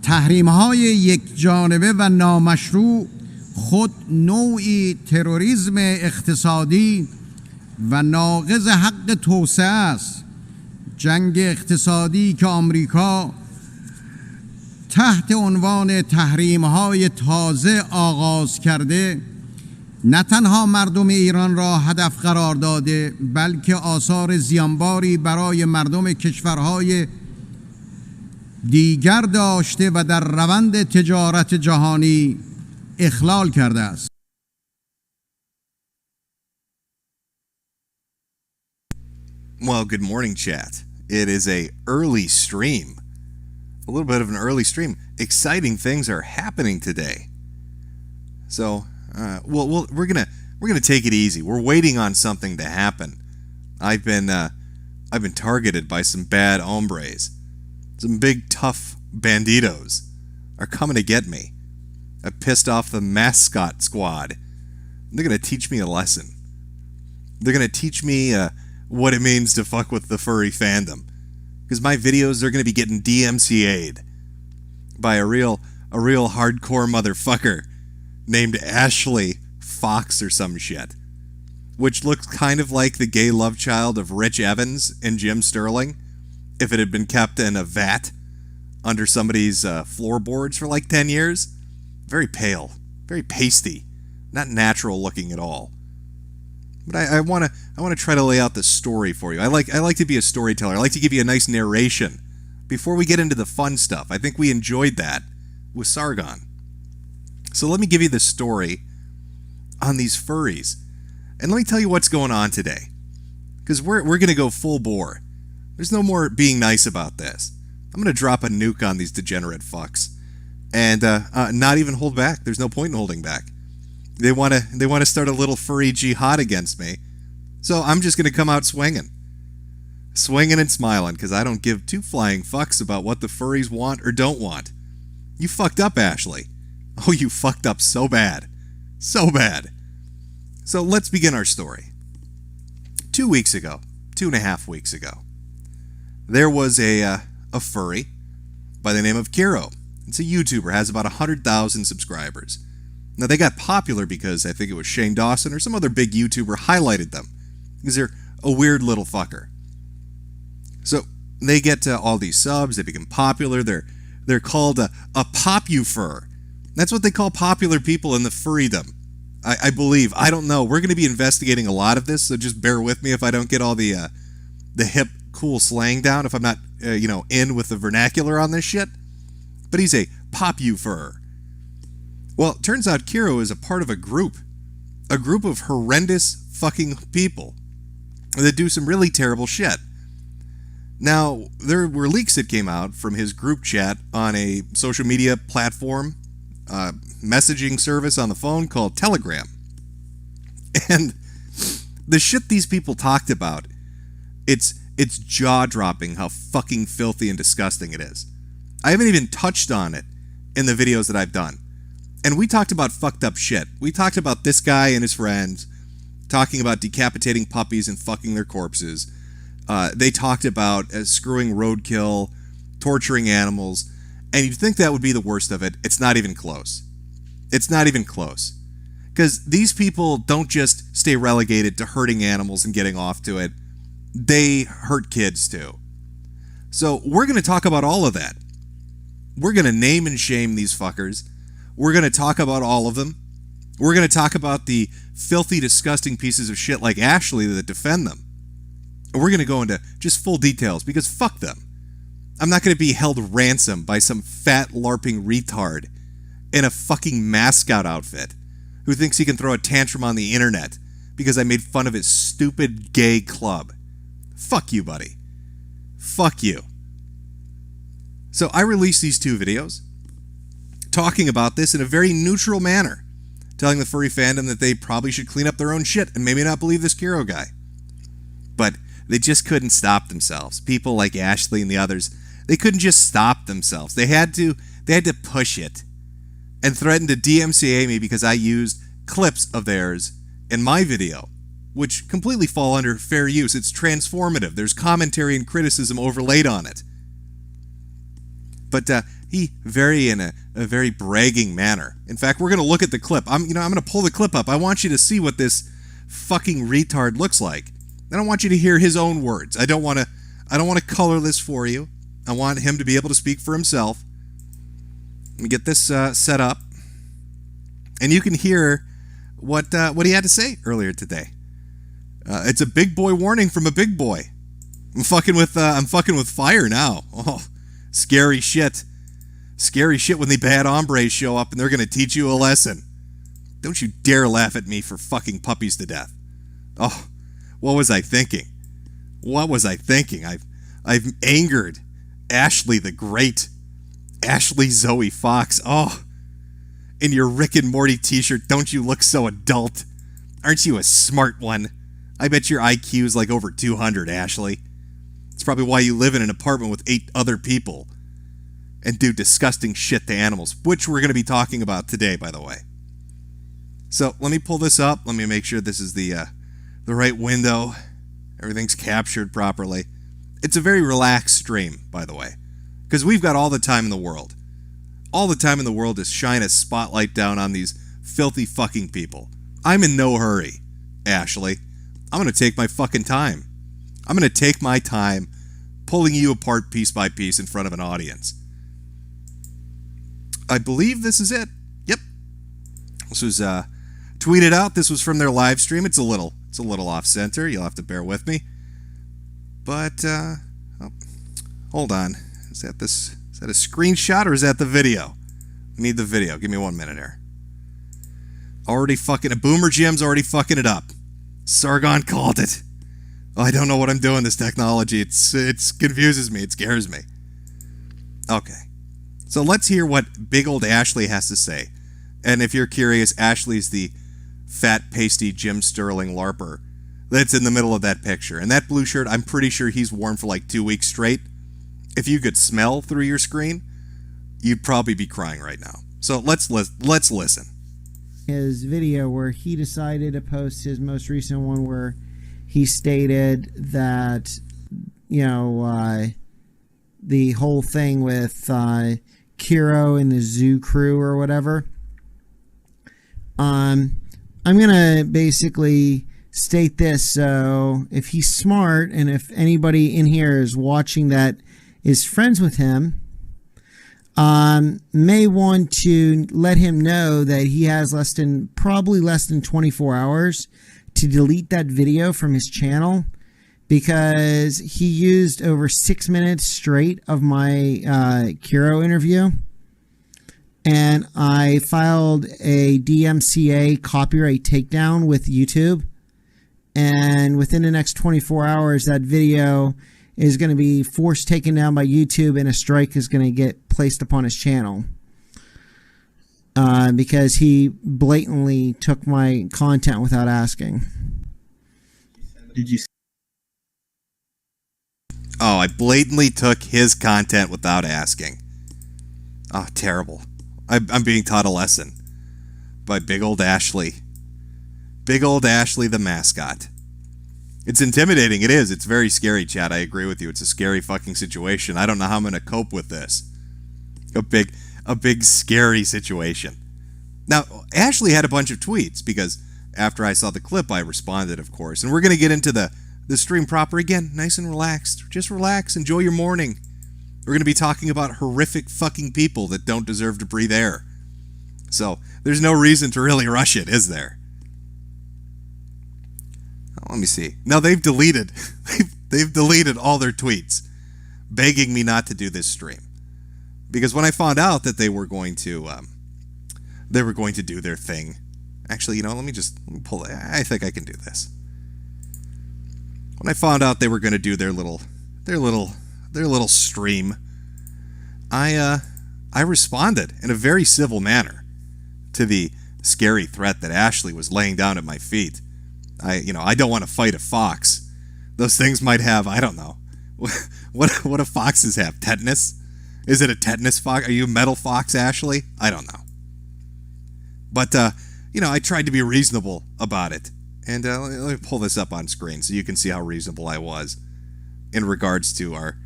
تحریم‌های یک جانبه و نامشروع خود نوعی تروریسم اقتصادی و ناقض حق توسعه است. جنگ اقتصادی که آمریکا تحت عنوان تحریم‌های تازه آغاز کرده نه تنها مردم ایران را هدف قرار داده، بلکه آثار زیانباری برای مردم کشورهای دیگر داشته و در روند تجارت جهانی اخلال کرده است. Well, good morning, chat. It is a early stream. A little bit of an early stream. Exciting things are happening today. So, we're gonna take it easy. We're waiting on something to happen. I've been targeted by some bad hombres. Some big tough banditos are coming to get me. I pissed off the Mascot squad. They're gonna teach me a lesson. They're gonna teach me what it means to fuck with the furry fandom. Because my videos are gonna be getting DMCA'd by a real hardcore motherfucker named Ashley Fox or some shit, which looks kind of like the gay love child of Rich Evans and Jim Sterling if it had been kept in a vat under somebody's floorboards for like 10 years. Very pale, very pasty, not natural looking at all. But I want to try to lay out the story for you. I like to be a storyteller. I like to give you a nice narration before we get into the fun stuff. I think we enjoyed that with Sargon. So let me give you the story on these furries. And let me tell you what's going on today. Because we're going to go full bore. There's no more being nice about this. I'm going to drop a nuke on these degenerate fucks. And not even hold back. There's no point in holding back. They want to start a little furry jihad against me. So I'm just going to come out swinging. Swinging and smiling, because I don't give two flying fucks about what the furries want or don't want. You fucked up, Ashley. Oh, you fucked up so bad. So bad. So let's begin our story. 2 weeks ago, 2.5 weeks ago, there was a furry by the name of Kiro. It's a YouTuber, has about 100,000 subscribers. Now, they got popular because I think it was Shane Dawson or some other big YouTuber highlighted them, because they're a weird little fucker. So they get all these subs, they become popular, they're called a popufur. That's what they call popular people in the furrydom. I believe. I don't know. We're going to be investigating a lot of this, so just bear with me if I don't get all the hip, cool slang down, if I'm not, in with the vernacular on this shit. But he's a popufur. Well, it turns out Kiro is a part of a group of horrendous fucking people that do some really terrible shit. Now, there were leaks that came out from his group chat on a social media platform, messaging service on the phone called Telegram. And the shit these people talked about, it's jaw-dropping how fucking filthy and disgusting it is. I haven't even touched on it in the videos that I've done. And we talked about fucked up shit. We talked about this guy and his friends talking about decapitating puppies and fucking their corpses. They talked about screwing roadkill, torturing animals, and you'd think that would be the worst of it. It's not even close. It's not even close. Because these people don't just stay relegated to hurting animals and getting off to it. They hurt kids too. So we're going to talk about all of that. We're going to name and shame these fuckers. We're going to talk about all of them. We're going to talk about the filthy, disgusting pieces of shit like Ashley that defend them. And we're going to go into just full details because fuck them. I'm not going to be held ransom by some fat LARPing retard in a fucking mascot outfit who thinks he can throw a tantrum on the internet because I made fun of his stupid gay club. Fuck you, buddy. Fuck you. So I released these 2 videos talking about this in a very neutral manner, telling the furry fandom that they probably should clean up their own shit and maybe not believe this Kiro guy. But they just couldn't stop themselves. People like Ashley and the others, they couldn't just stop themselves. They had to push it and threaten to DMCA me because I used clips of theirs in my video, which completely fall under fair use. It's transformative. There's commentary and criticism overlaid on it. But He in a very bragging manner. In fact, we're going to look at the clip. I'm going to pull the clip up. I want you to see what this fucking retard looks like. I don't want you to hear his own words. I don't want to color this for you. I want him to be able to speak for himself. Let me get this set up, and you can hear what he had to say earlier today. It's a big boy warning from a big boy. I'm fucking with fire now. Oh, scary shit. Scary shit when the bad hombres show up and they're gonna teach you a lesson. Don't you dare laugh at me for fucking puppies to death. Oh, what was I thinking? What was I thinking? I've angered Ashley the Great. Ashley Zoe Fox. Oh, in your Rick and Morty t-shirt, don't you look so adult? Aren't you a smart one? I bet your IQ is like over 200, Ashley. It's probably why you live in an apartment with 8 other people and do disgusting shit to animals, which we're going to be talking about today, by the way. So let me pull this up. Let me make sure this is the right window. Everything's captured properly. It's a very relaxed stream, by the way, because we've got all the time in the world. All the time in the world to shine a spotlight down on these filthy fucking people. I'm in no hurry, Ashley. I'm going to take my fucking time. I'm going to take my time pulling you apart piece by piece in front of an audience. I believe this is it. Yep. This was tweeted out. This was from their live stream. It's a little off center. You'll have to bear with me. But hold on. Is that a screenshot or is that the video? I need the video. Give me 1 minute here. Already fucking Boomer Jim's already fucking it up. Sargon called it. Oh, I don't know what I'm doing. This technology. It confuses me. It scares me. Okay. So let's hear what big old Ashley has to say. And if you're curious, Ashley's the fat, pasty Jim Sterling LARPer that's in the middle of that picture. And that blue shirt, I'm pretty sure he's worn for like 2 weeks straight. If you could smell through your screen, you'd probably be crying right now. So let's listen. His video where he decided to post his most recent one where he stated that, the whole thing with Kiro and the zoo crew or whatever. I'm going to basically state this. So if he's smart and if anybody in here is watching that is friends with him, may want to let him know that he has probably less than 24 hours to delete that video from his channel, because he used over 6 minutes straight of my Kiro interview, and I filed a DMCA copyright takedown with YouTube, and within the next 24 hours that video is going to be forced taken down by YouTube, and a strike is going to get placed upon his channel because he blatantly took my content without asking. Did you? Oh, I blatantly took his content without asking. Oh, terrible. I'm being taught a lesson by big old Ashley. Big old Ashley the Mascot. It's intimidating. It is. It's very scary, Chad. I agree with you. It's a scary fucking situation. I don't know how I'm going to cope with this. A big scary situation. Now, Ashley had a bunch of tweets because after I saw the clip, I responded, of course. And we're going to get into the stream proper again, nice and relaxed. Just relax. Enjoy your morning. We're going to be talking about horrific fucking people that don't deserve to breathe air. So, there's no reason to really rush it, is there? Let me see. Now they've deleted all their tweets begging me not to do this stream. Because when I found out that they were going to do their thing. Actually, let me pull it. I think I can do this. When I found out they were going to do their little stream, I responded in a very civil manner to the scary threat that Ashley was laying down at my feet. I don't want to fight a fox. Those things might have, I don't know. What do foxes have? Tetanus? Is it a tetanus fox? Are you a metal fox, Ashley? I don't know. But, I tried to be reasonable about it. And let me pull this up on screen so you can see how reasonable I was in regards to our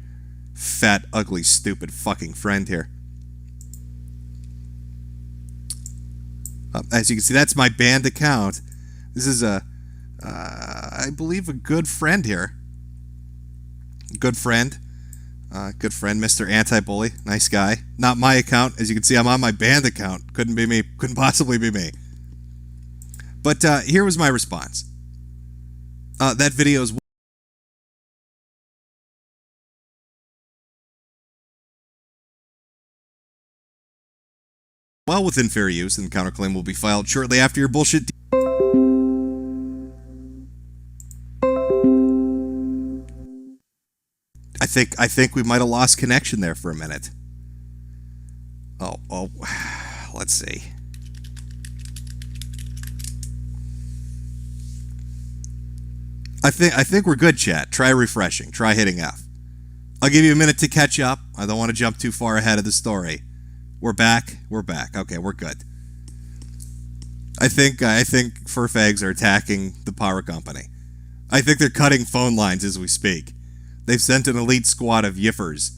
fat, ugly, stupid fucking friend here. As you can see, that's my banned account. This is I believe, a good friend here. Good friend, Mr. Anti-Bully. Nice guy. Not my account. As you can see, I'm on my banned account. Couldn't be me. Couldn't possibly be me. But here was my response. That video is well within fair use, and the counterclaim will be filed shortly after your bullshit. I think we might have lost connection there for a minute. Oh, let's see. I think we're good, chat. Try refreshing. Try hitting F. I'll give you a minute to catch up. I don't want to jump too far ahead of the story. We're back. We're back. Okay, we're good. I think fur fags are attacking the power company. I think they're cutting phone lines as we speak. They've sent an elite squad of yiffers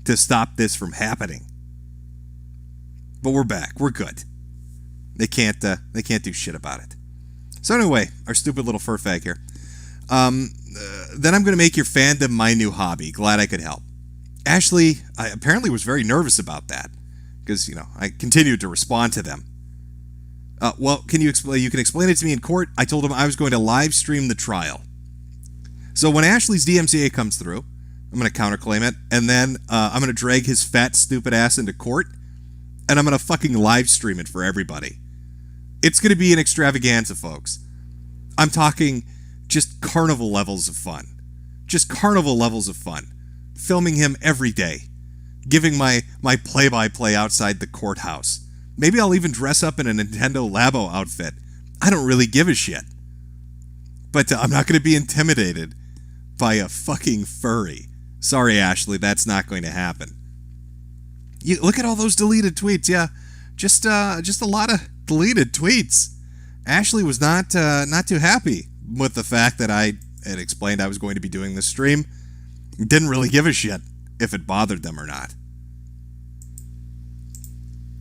to stop this from happening. But we're back. We're good. They can't do shit about it. So anyway, our stupid little fur fag here. Then I'm going to make your fandom my new hobby. Glad I could help. Ashley, I apparently was very nervous about that because, I continued to respond to them. Well, can you explain? You can explain it to me in court. I told him I was going to live stream the trial. So when Ashley's DMCA comes through, I'm going to counterclaim it, and then I'm going to drag his fat, stupid ass into court, and I'm going to fucking live stream it for everybody. It's going to be an extravaganza, folks. I'm talking just carnival levels of fun. Just carnival levels of fun. Filming him every day. Giving my play-by-play outside the courthouse. Maybe I'll even dress up in a Nintendo Labo outfit. I don't really give a shit. But I'm not going to be intimidated by a fucking furry. Sorry, Ashley, that's not going to happen. You look at all those deleted tweets. Yeah, just a lot of deleted tweets. Ashley was not too happy with the fact that I had explained I was going to be doing this stream. Didn't really give a shit if it bothered them or not.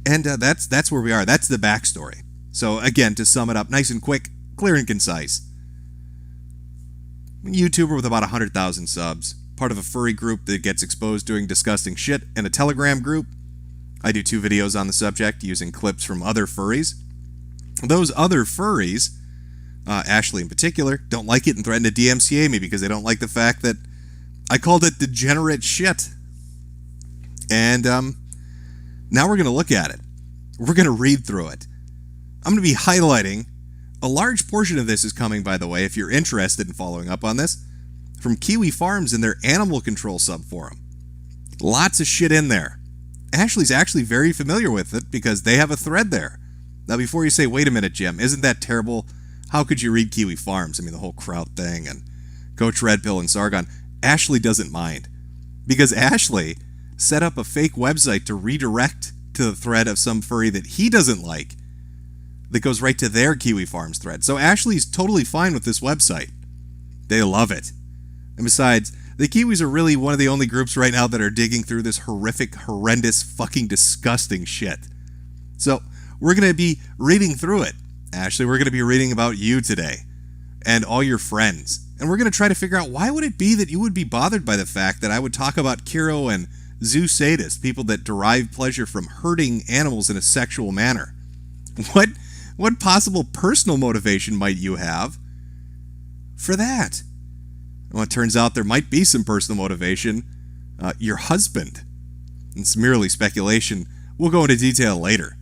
And that's where we are. That's the backstory. So again, to sum it up, nice and quick, clear and concise. YouTuber with about 100,000 subs, part of a furry group that gets exposed doing disgusting shit, and a Telegram group. I do 2 videos on the subject using clips from other furries. Those other furries, Ashley in particular, don't like it and threaten to DMCA me because they don't like the fact that I called it degenerate shit. And now we're going to look at it. We're going to read through it. I'm going to be highlighting. A large portion of this is coming, by the way, if you're interested in following up on this, from Kiwi Farms and their animal control subforum. Lots of shit in there. Ashley's actually very familiar with it because they have a thread there. Now, before you say, wait a minute, Jim, isn't that terrible? How could you read Kiwi Farms? I mean, the whole Kraut thing and Coach Red Pill and Sargon. Ashley doesn't mind because Ashley set up a fake website to redirect to the thread of some furry that he doesn't like that goes right to their Kiwi Farms thread. So Ashley's totally fine with this website. They love it. And besides, the Kiwis are really one of the only groups right now that are digging through this horrific, horrendous, fucking disgusting shit. So we're going to be reading through it. Ashley, we're going to be reading about you today and all your friends. And we're going to try to figure out why would it be that you would be bothered by the fact that I would talk about Kiro and zoo sadists, people that derive pleasure from hurting animals in a sexual manner. What possible personal motivation might you have for that? Well, it turns out there might be some personal motivation. Your husband. It's merely speculation. We'll go into detail later.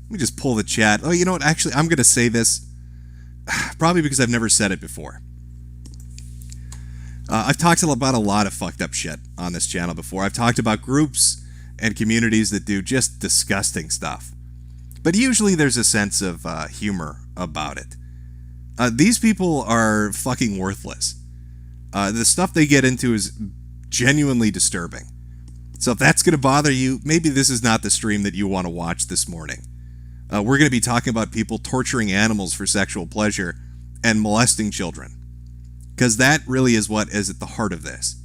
Let me just pull the chat. Oh, you know what? Actually, I'm going to say this probably because I've never said it before. I've talked about a lot of fucked up shit on this channel before. I've talked about groups and communities that do just disgusting stuff. But usually there's a sense of humor about it. These people are fucking worthless. The stuff they get into is genuinely disturbing. So if that's going to bother you, maybe this is not the stream that you want to watch this morning. We're going to be talking about people torturing animals for sexual pleasure and molesting children. Because that really is what is at the heart of this.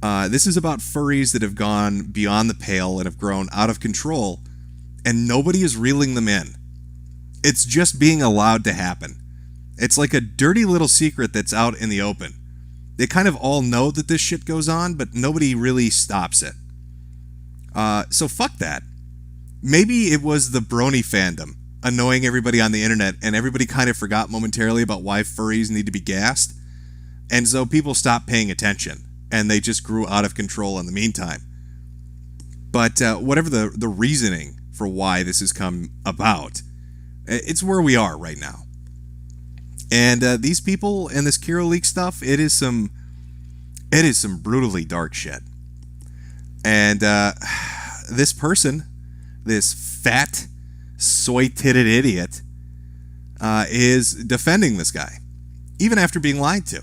This is about furries that have gone beyond the pale and have grown out of control and nobody is reeling them in. It's just being allowed to happen. It's like a dirty little secret that's out in the open. They kind of all know that this shit goes on, but nobody really stops it. So fuck that. Maybe it was the brony fandom annoying everybody on the internet, and everybody kind of forgot momentarily about why furries need to be gassed. And so people stopped paying attention, and they just grew out of control in the meantime. But whatever the reasoning for why this has come about, it's where we are right now. And these people and this Kiro leak stuff, it is some brutally dark shit. And this person, this fat, soy-titted idiot, is defending this guy, even after being lied to.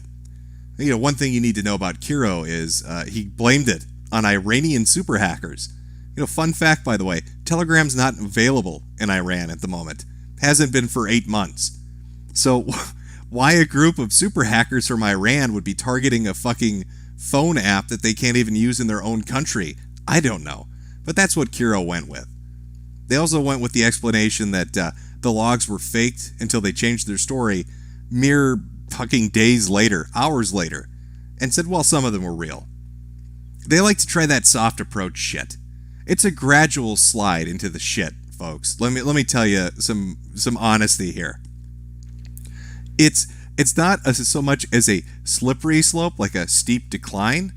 You know, one thing you need to know about Kiro is he blamed it on Iranian super hackers. You know, fun fact, by the way, Telegram's not available in Iran at the moment. Hasn't been for 8 months. So why a group of super hackers from Iran would be targeting a fucking phone app that they can't even use in their own country, I don't know. But that's what Kiro went with. They also went with the explanation that the logs were faked until they changed their story mere fucking days later, hours later, and said, well, some of them were real. They like to try that soft approach shit. It's a gradual slide into the shit, folks. Let me tell you some honesty here. It's not so much as a slippery slope, like a steep decline.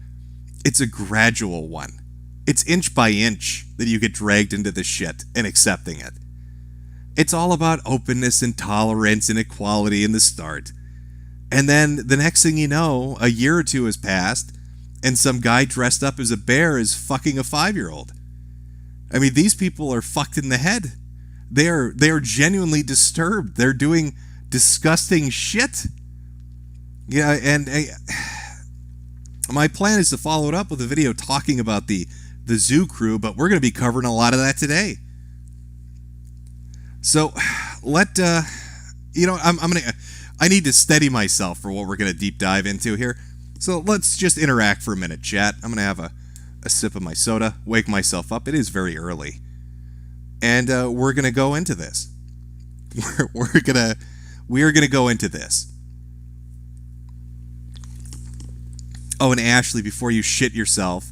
It's a gradual one. It's inch by inch that you get dragged into this shit and accepting it. It's all about openness and tolerance and equality in the start. And then the next thing you know, a year or two has passed, and some guy dressed up as a bear is fucking a 5-year-old. I mean, these people are fucked in the head. They are genuinely disturbed. They're doing disgusting shit. Yeah, and my plan is to follow it up with a video talking about the zoo crew, but we're going to be covering a lot of that today. So I need to steady myself for what we're going to deep dive into here. So let's just interact for a minute, chat. I'm going to have a sip of my soda, wake myself up. It is very early. And we're going to go into this. We are going to go into this. Oh, and Ashley, before you shit yourself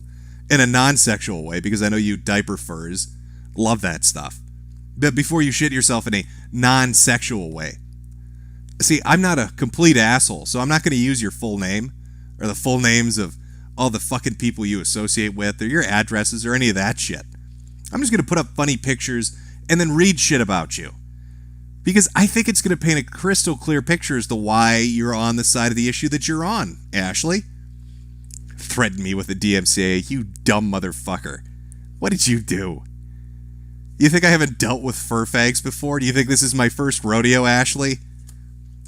in a non-sexual way, because I know you diaper furs love that stuff. But before you shit yourself in a non-sexual way. See, I'm not a complete asshole, so I'm not going to use your full name or the full names of all the fucking people you associate with or your addresses or any of that shit. I'm just going to put up funny pictures and then read shit about you. Because I think it's going to paint a crystal clear picture as to why you're on the side of the issue that you're on, Ashley. Threaten me with a DMCA, you dumb motherfucker. What did you do? You think I haven't dealt with fur fags before? Do you think this is my first rodeo, Ashley?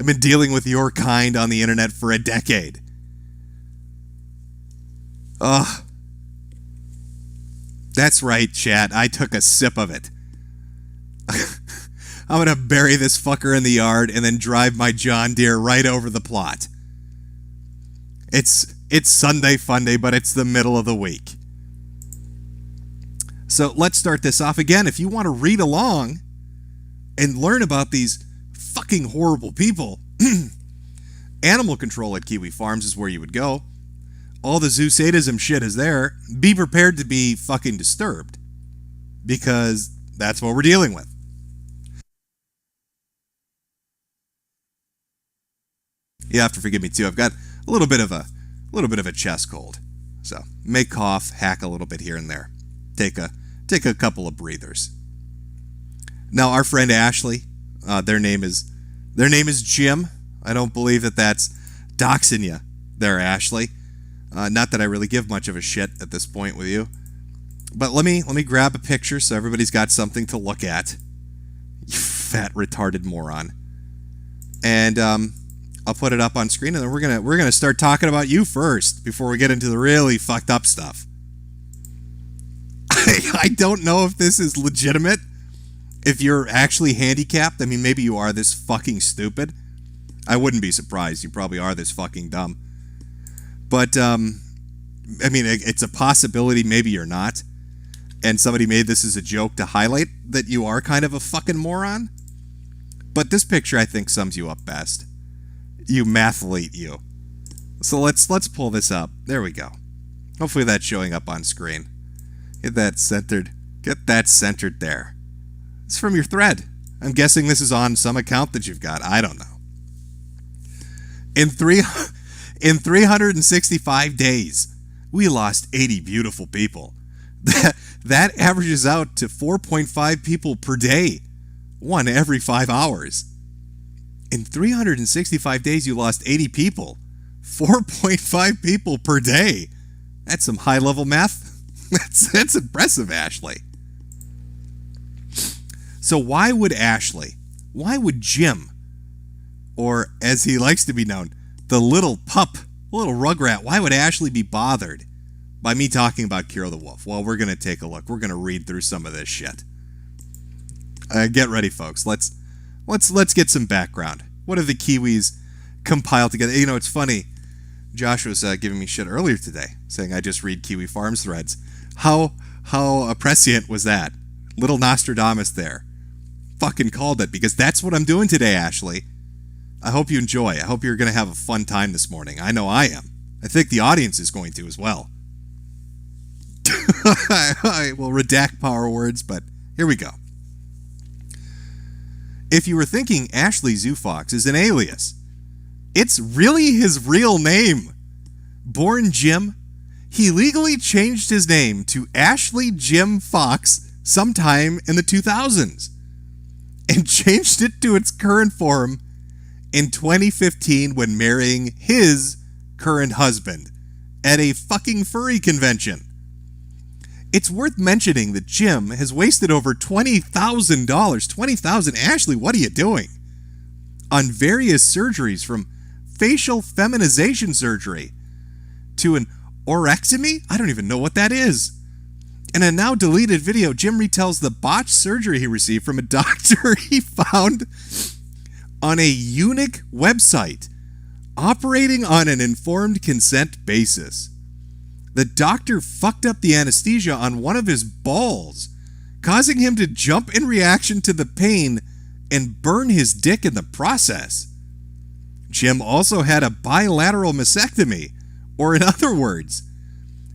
I've been dealing with your kind on the internet for a decade. Ugh. That's right, chat. I took a sip of it. I'm going to bury this fucker in the yard and then drive my John Deere right over the plot. It's Sunday Funday, but it's the middle of the week. So let's start this off again. If you want to read along and learn about these fucking horrible people, animal control at Kiwi Farms is where you would go. All the zoo sadism shit is there. Be prepared to be fucking disturbed, because that's what we're dealing with. You have to forgive me too. I've got a little bit of a chest cold, so may cough, hack a little bit here and there. Take a couple of breathers. Now, our friend Ashley, their name is Jim. I don't believe that's doxing you there, Ashley. Not that I really give much of a shit at this point with you, but let me grab a picture so everybody's got something to look at. You fat retarded moron. And I'll put it up on screen, and then we're gonna start talking about you first before we get into the really fucked up stuff. I don't know if this is legitimate. If you're actually handicapped, I mean, maybe you are this fucking stupid. I wouldn't be surprised. You probably are this fucking dumb. But, I mean, it's a possibility. Maybe you're not. and somebody made this as a joke to highlight that you are kind of a fucking moron. But this picture, I think, sums you up best. You mathlete, you. So let's pull this up. There we go. Hopefully that's showing up on screen. Get that centered. Get that centered there. It's from your thread. I'm guessing this is on some account that you've got. I don't know. In 365 days, we lost 80 beautiful people. That averages out to 4.5 people per day. One every 5 hours. In 365 days, you lost 80 people. 4.5 people per day. That's some high-level math. That's impressive, Ashley. So why would Jim, or as he likes to be known, the little pup, little rugrat, why would Ashley be bothered by me talking about Kira the Wolf? Well, we're going to take a look. We're going to read through some of this shit. Get ready, folks. Let's get some background. What have the Kiwis compiled together? You know, it's funny. Josh was giving me shit earlier today, saying I just read Kiwi Farms threads. How prescient was that? Little Nostradamus there. Fucking called it, because that's what I'm doing today, Ashley. I hope you enjoy. I hope you're going to have a fun time this morning. I know I am. I think the audience is going to as well. I will redact power words, but here we go. If you were thinking Ashley Zoofox is an alias, it's really his real name. Born Jim, he legally changed his name to Ashley Jim Fox sometime in the 2000s and changed it to its current form in 2015 when marrying his current husband at a fucking furry convention. It's worth mentioning that Jim has wasted over $20,000. $20,000? Ashley, what are you doing? On various surgeries, from facial feminization surgery to an orectomy? I don't even know what that is. In a now deleted video, Jim retells the botched surgery he received from a doctor he found on a eunuch website operating on an informed consent basis. The doctor fucked up the anesthesia on one of his balls, causing him to jump in reaction to the pain and burn his dick in the process. Jim also had a bilateral mastectomy, or in other words,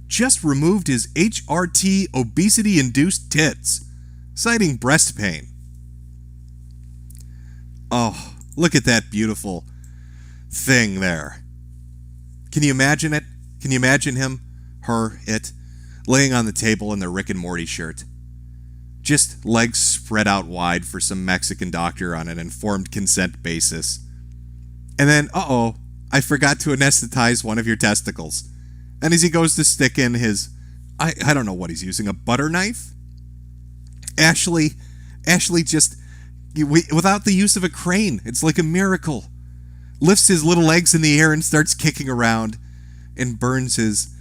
just removed his HRT obesity-induced tits, citing breast pain. Oh, look at that beautiful thing there. Can you imagine it? Can you imagine him, her, it, laying on the table in their Rick and Morty shirt? Just legs spread out wide for some Mexican doctor on an informed consent basis. And then, I forgot to anesthetize one of your testicles. And as he goes to stick in his, I don't know what he's using, a butter knife? Ashley just, without the use of a crane, it's like a miracle. Lifts his little legs in the air and starts kicking around and burns his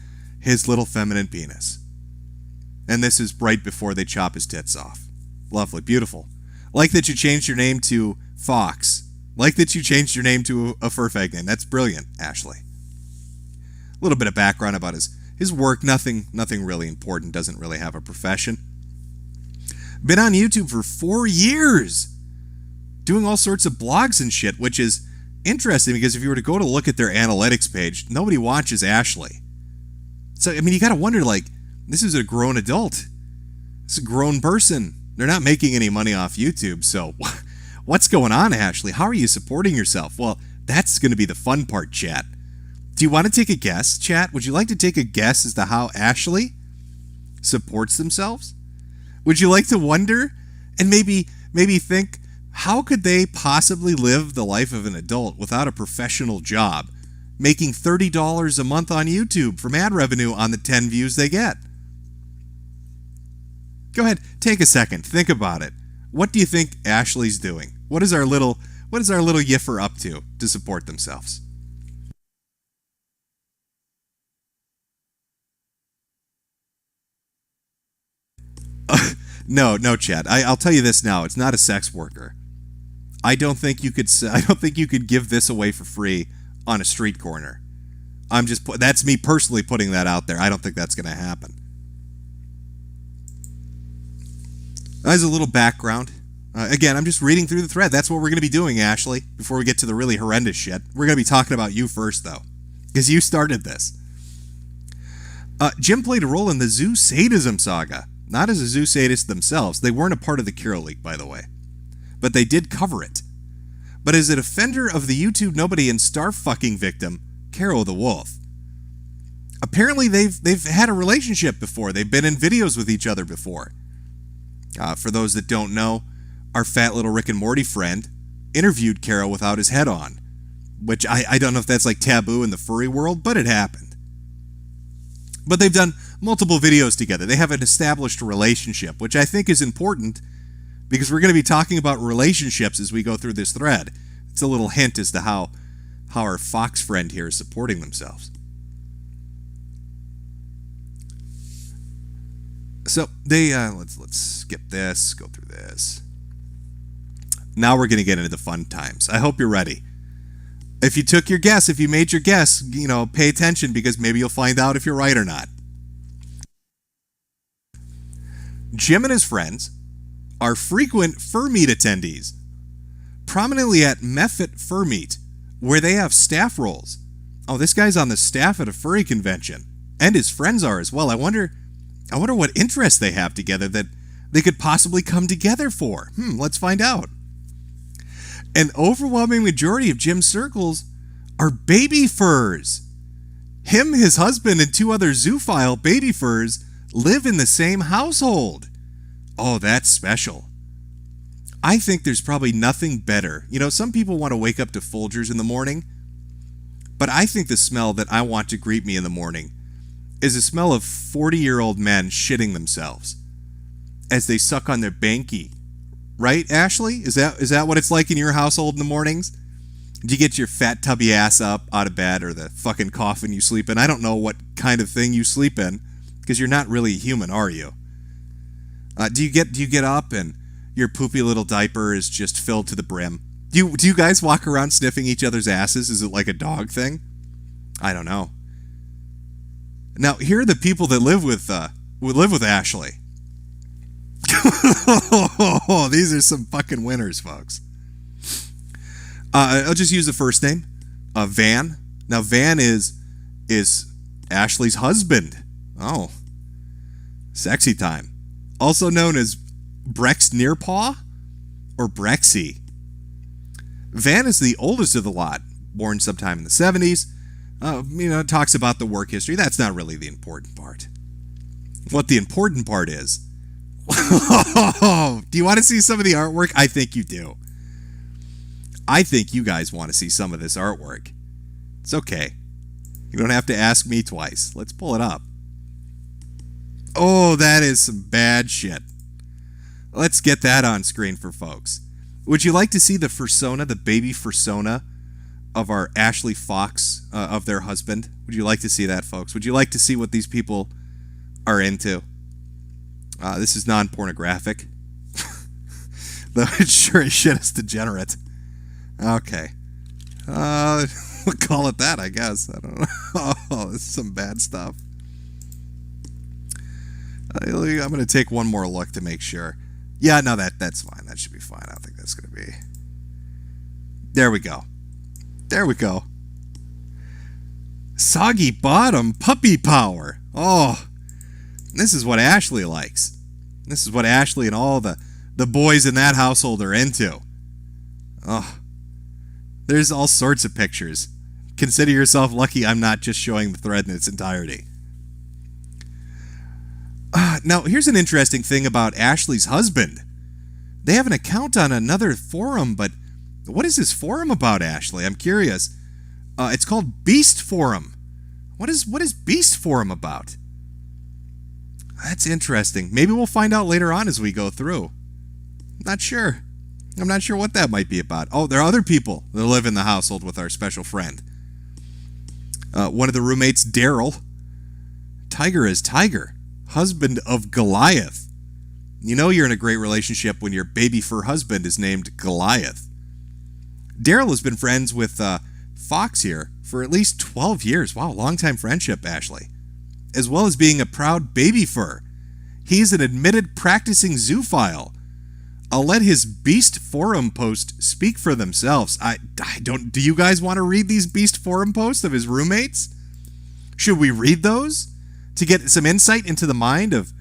little feminine penis. And this is right before they chop his tits off. Lovely, beautiful. Like that you changed your name to Fox. Like that you changed your name to a furfag name. That's brilliant, Ashley. A little bit of background about his work. Nothing really important. Doesn't really have a profession. Been on YouTube for 4 years. Doing all sorts of blogs and shit, which is interesting because if you were to go to look at their analytics page, nobody watches Ashley. So, I mean, you got to wonder, like, this is a grown adult. It's a grown person. They're not making any money off YouTube, so what's going on, Ashley? How are you supporting yourself? Well, that's going to be the fun part, chat. Do you want to take a guess, chat? Would you like to take a guess as to how Ashley supports themselves? Would you like to wonder and maybe think, how could they possibly live the life of an adult without a professional job, making $30 a month on YouTube from ad revenue on the 10 views they get? Go ahead, take a second, think about it. What do you think Ashley's doing? What is our little yiffer up to support themselves? No, Chad. I'll tell you this now. It's not a sex worker. I don't think you could give this away for free on a street corner. That's me personally putting that out there. I don't think that's going to happen. As a little background, again, I'm just reading through the thread. That's what we're going to be doing, Ashley, before we get to the really horrendous shit. We're going to be talking about you first, though, because you started this. Jim played a role in the zoo sadism saga. Not as a zoo sadist themselves. They weren't a part of the Cure League, by the way. But they did cover it. But as a defender of the YouTube nobody and star-fucking victim, Carol the Wolf. Apparently, they've had a relationship before. They've been in videos with each other before. For those that don't know, our fat little Rick and Morty friend interviewed Carol without his head on. Which I don't know if that's like taboo in the furry world, but it happened. But they've done multiple videos together. They have an established relationship, which I think is important because we're going to be talking about relationships as we go through this thread. It's a little hint as to how our Fox friend here is supporting themselves. So they let's skip this, go through this. Now we're going to get into the fun times. I hope you're ready. If you took your guess, if you made your guess, pay attention because maybe you'll find out if you're right or not. Jim and his friends are frequent fur meet attendees, prominently at Method Fur Meet, where they have staff roles. Oh, this guy's on the staff at a furry convention, and his friends are as well. I wonder what interests they have together that they could possibly come together for. Let's find out. An overwhelming majority of Jim's circles are baby furs. Him, his husband, and 2 other zoophile baby furs live in the same household. Oh, that's special. I think there's probably nothing better. Some people want to wake up to Folgers in the morning, but I think the smell that I want to greet me in the morning is the smell of 40-year-old men shitting themselves as they suck on their banky. Right, Ashley? Is that what it's like in your household in the mornings? Do you get your fat tubby ass up out of bed or the fucking coffin you sleep in? I don't know what kind of thing you sleep in because you're not really a human, are you? Do you get up and your poopy little diaper is just filled to the brim? Do you guys walk around sniffing each other's asses? Is it like a dog thing? I don't know. Now, here are the people that live with Ashley. These are some fucking winners, folks. I'll just use the first name, Van. Now, Van is Ashley's husband. Oh, sexy time. Also known as Brex Nearpaw or Brexy. Van is the oldest of the lot, born sometime in the 70s. Talks about the work history. That's not really the important part. What the important part is, do you want to see some of the artwork? I think you do. I think you guys want to see some of this artwork. It's okay. You don't have to ask me twice. Let's pull it up. Oh, that is some bad shit. Let's get that on screen for folks. Would you like to see the fursona, the baby fursona of our Ashley Fox, of their husband? Would you like to see that, folks? Would you like to see what these people are into? This is non-pornographic. Though it sure as shit is degenerate. Okay. We'll call it that, I guess. I don't know. Oh, this is some bad stuff. I'm going to take one more look to make sure. Yeah, no, that's fine. That should be fine. I don't think that's going to be... There we go. There we go. Soggy bottom puppy power. Oh, this is what Ashley likes. This is what Ashley and all the boys in that household are into. Oh, there's all sorts of pictures. Consider yourself lucky I'm not just showing the thread in its entirety. Now, here's an interesting thing about Ashley's husband. They have an account on another forum, but what is this forum about, Ashley? I'm curious. It's called Beast Forum. What is Beast Forum about? That's interesting. Maybe we'll find out later on as we go through. Not sure. I'm not sure what that might be about. Oh, there are other people that live in the household with our special friend. One of the roommates, Daryl. Tiger is Tiger, husband of Goliath. You know you're in a great relationship when your baby fur husband is named Goliath. Daryl has been friends with Fox here for at least 12 years. Wow, long-time friendship, Ashley. As well as being a proud baby fur. He's an admitted practicing zoophile I'll let his Beast Forum post speak for themselves. I don't. Do you guys want to read these Beast Forum posts of his roommates? Should we read those to get some insight into the mind of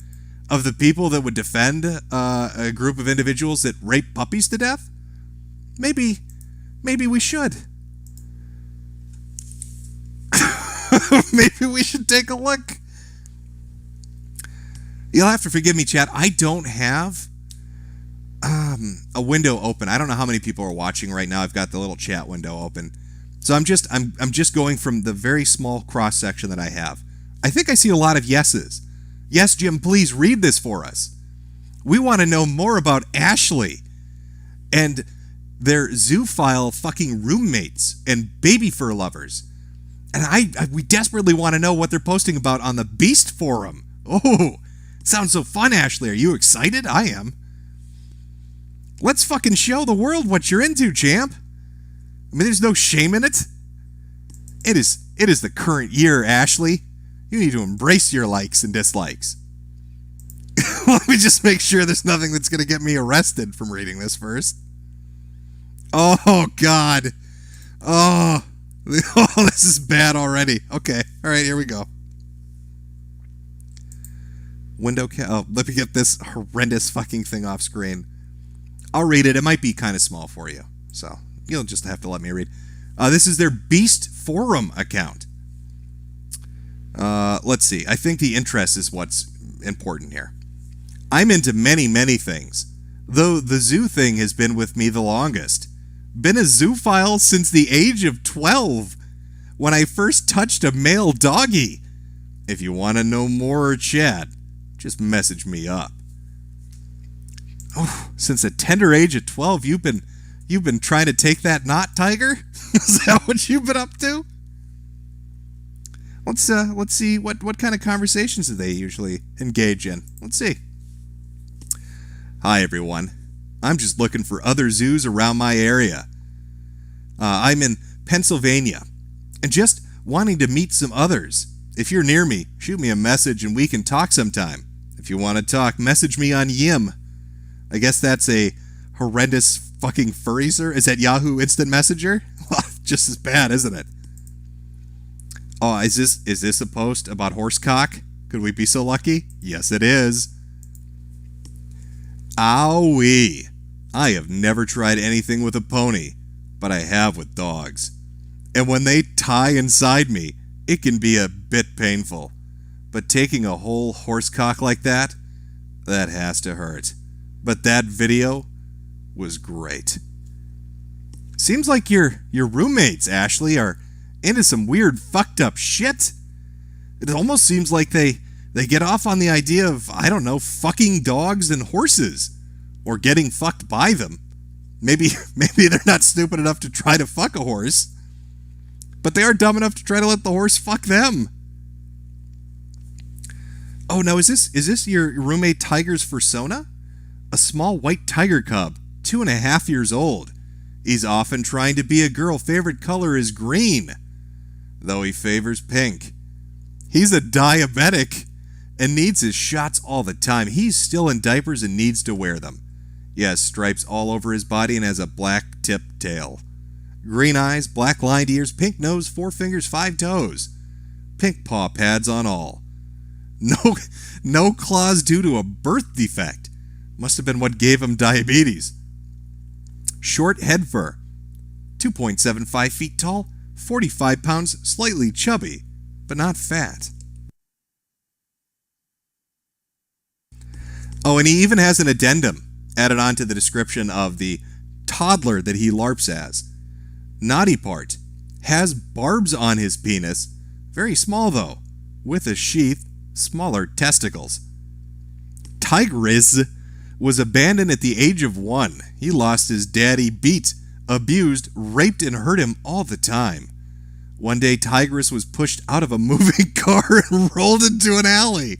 the people that would defend a group of individuals that rape puppies to death? Maybe we should. Maybe we should take a look. You'll have to forgive me, chat. I don't have a window open. I don't know how many people are watching right now. I've got the little chat window open. So I'm just going from the very small cross section that I have. I think I see a lot of yeses. Yes, Jim, please read this for us. We want to know more about Ashley and their zoophile fucking roommates and baby fur lovers. And we desperately want to know what they're posting about on the Beast Forum. Oh, sounds so fun, Ashley. Are you excited? I am. Let's fucking show the world what you're into, champ. I mean, there's no shame in it. It is the current year, Ashley. You need to embrace your likes and dislikes. Let me just make sure there's nothing that's going to get me arrested from reading this first. Oh, God. Oh, this is bad already. Okay. All right, here we go. Let me get this horrendous fucking thing off screen. I'll read it. It might be kind of small for you, so you'll just have to let me read. This is their Beast Forum account. Let's see. I think the interest is what's important here. I'm into many, many things, though the zoo thing has been with me the longest. Been a zoophile since the age of 12, when I first touched a male doggy. If you want to know more or chat, just message me up. Oh, since a tender age of 12, you've been trying to take that knot, Tiger? Is that what you've been up to? Let's see what kind of conversations do they usually engage in. Let's see. Hi everyone. I'm just looking for other zoos around my area. I'm in Pennsylvania and just wanting to meet some others. If you're near me, shoot me a message and we can talk sometime. If you want to talk, message me on Yim. I guess that's a horrendous fucking furry, sir. Is that Yahoo Instant Messenger? Well, just as bad, isn't it? Oh, is this a post about horsecock? Could we be so lucky? Yes, it is. Owie. I have never tried anything with a pony, but I have with dogs. And when they tie inside me, it can be a bit painful. But taking a whole horsecock like that has to hurt. But that video was great. Seems like your roommates, Ashley, are into some weird fucked up shit. It almost seems like they get off on the idea of, I don't know, fucking dogs and horses. Or getting fucked by them. Maybe they're not stupid enough to try to fuck a horse. But they are dumb enough to try to let the horse fuck them. Oh no, is this your roommate Tiger's fursona? A small white tiger cub, 2.5 years old. He's often trying to be a girl. Favorite color is green, though he favors pink. He's a diabetic and needs his shots all the time. He's still in diapers and needs to wear them. He has stripes all over his body and has a black tipped tail. Green eyes, black lined ears, pink nose, 4 fingers, 5 toes. Pink paw pads on all. No claws due to a birth defect. Must have been what gave him diabetes. Short head fur. 2.75 feet tall, 45 pounds, slightly chubby, but not fat. Oh, and he even has an addendum added on to the description of the toddler that he LARPs as. Naughty part. Has barbs on his penis. Very small though. With a sheath. Smaller testicles. Tigress was abandoned at the age of 1. He lost his daddy, beat, abused, raped, and hurt him all the time. One day, Tigress was pushed out of a moving car and rolled into an alley.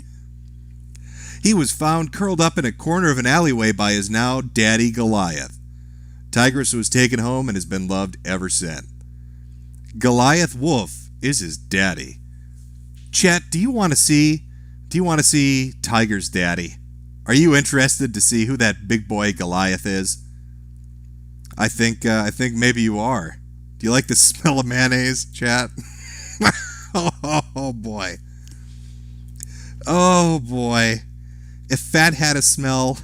He was found curled up in a corner of an alleyway by his now daddy Goliath. Tigress was taken home and has been loved ever since. Goliath Wolf is his daddy. Chat, do you want to see Tiger's daddy? Are you interested to see who that big boy Goliath is? I think maybe you are. Do you like the smell of mayonnaise, chat? Oh boy. Oh boy. If fat had a smell,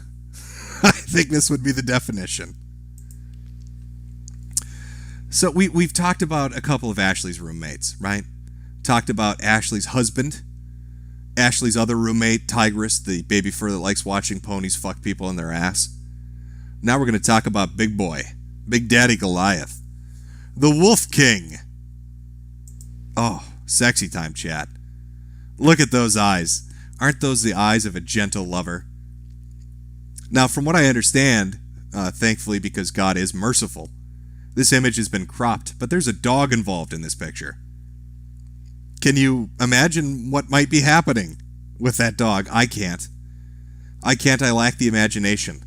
I think this would be the definition. So we've talked about a couple of Ashley's roommates, right? Talked about Ashley's husband, Ashley's other roommate, Tigress, the baby fur that likes watching ponies fuck people in their ass. Now we're going to talk about Big Boy, Big Daddy Goliath, the Wolf King. Oh, sexy time, chat. Look at those eyes. Aren't those the eyes of a gentle lover? Now, from what I understand, thankfully because God is merciful, this image has been cropped, but there's a dog involved in this picture. Can you imagine what might be happening with that dog? I can't. I lack the imagination.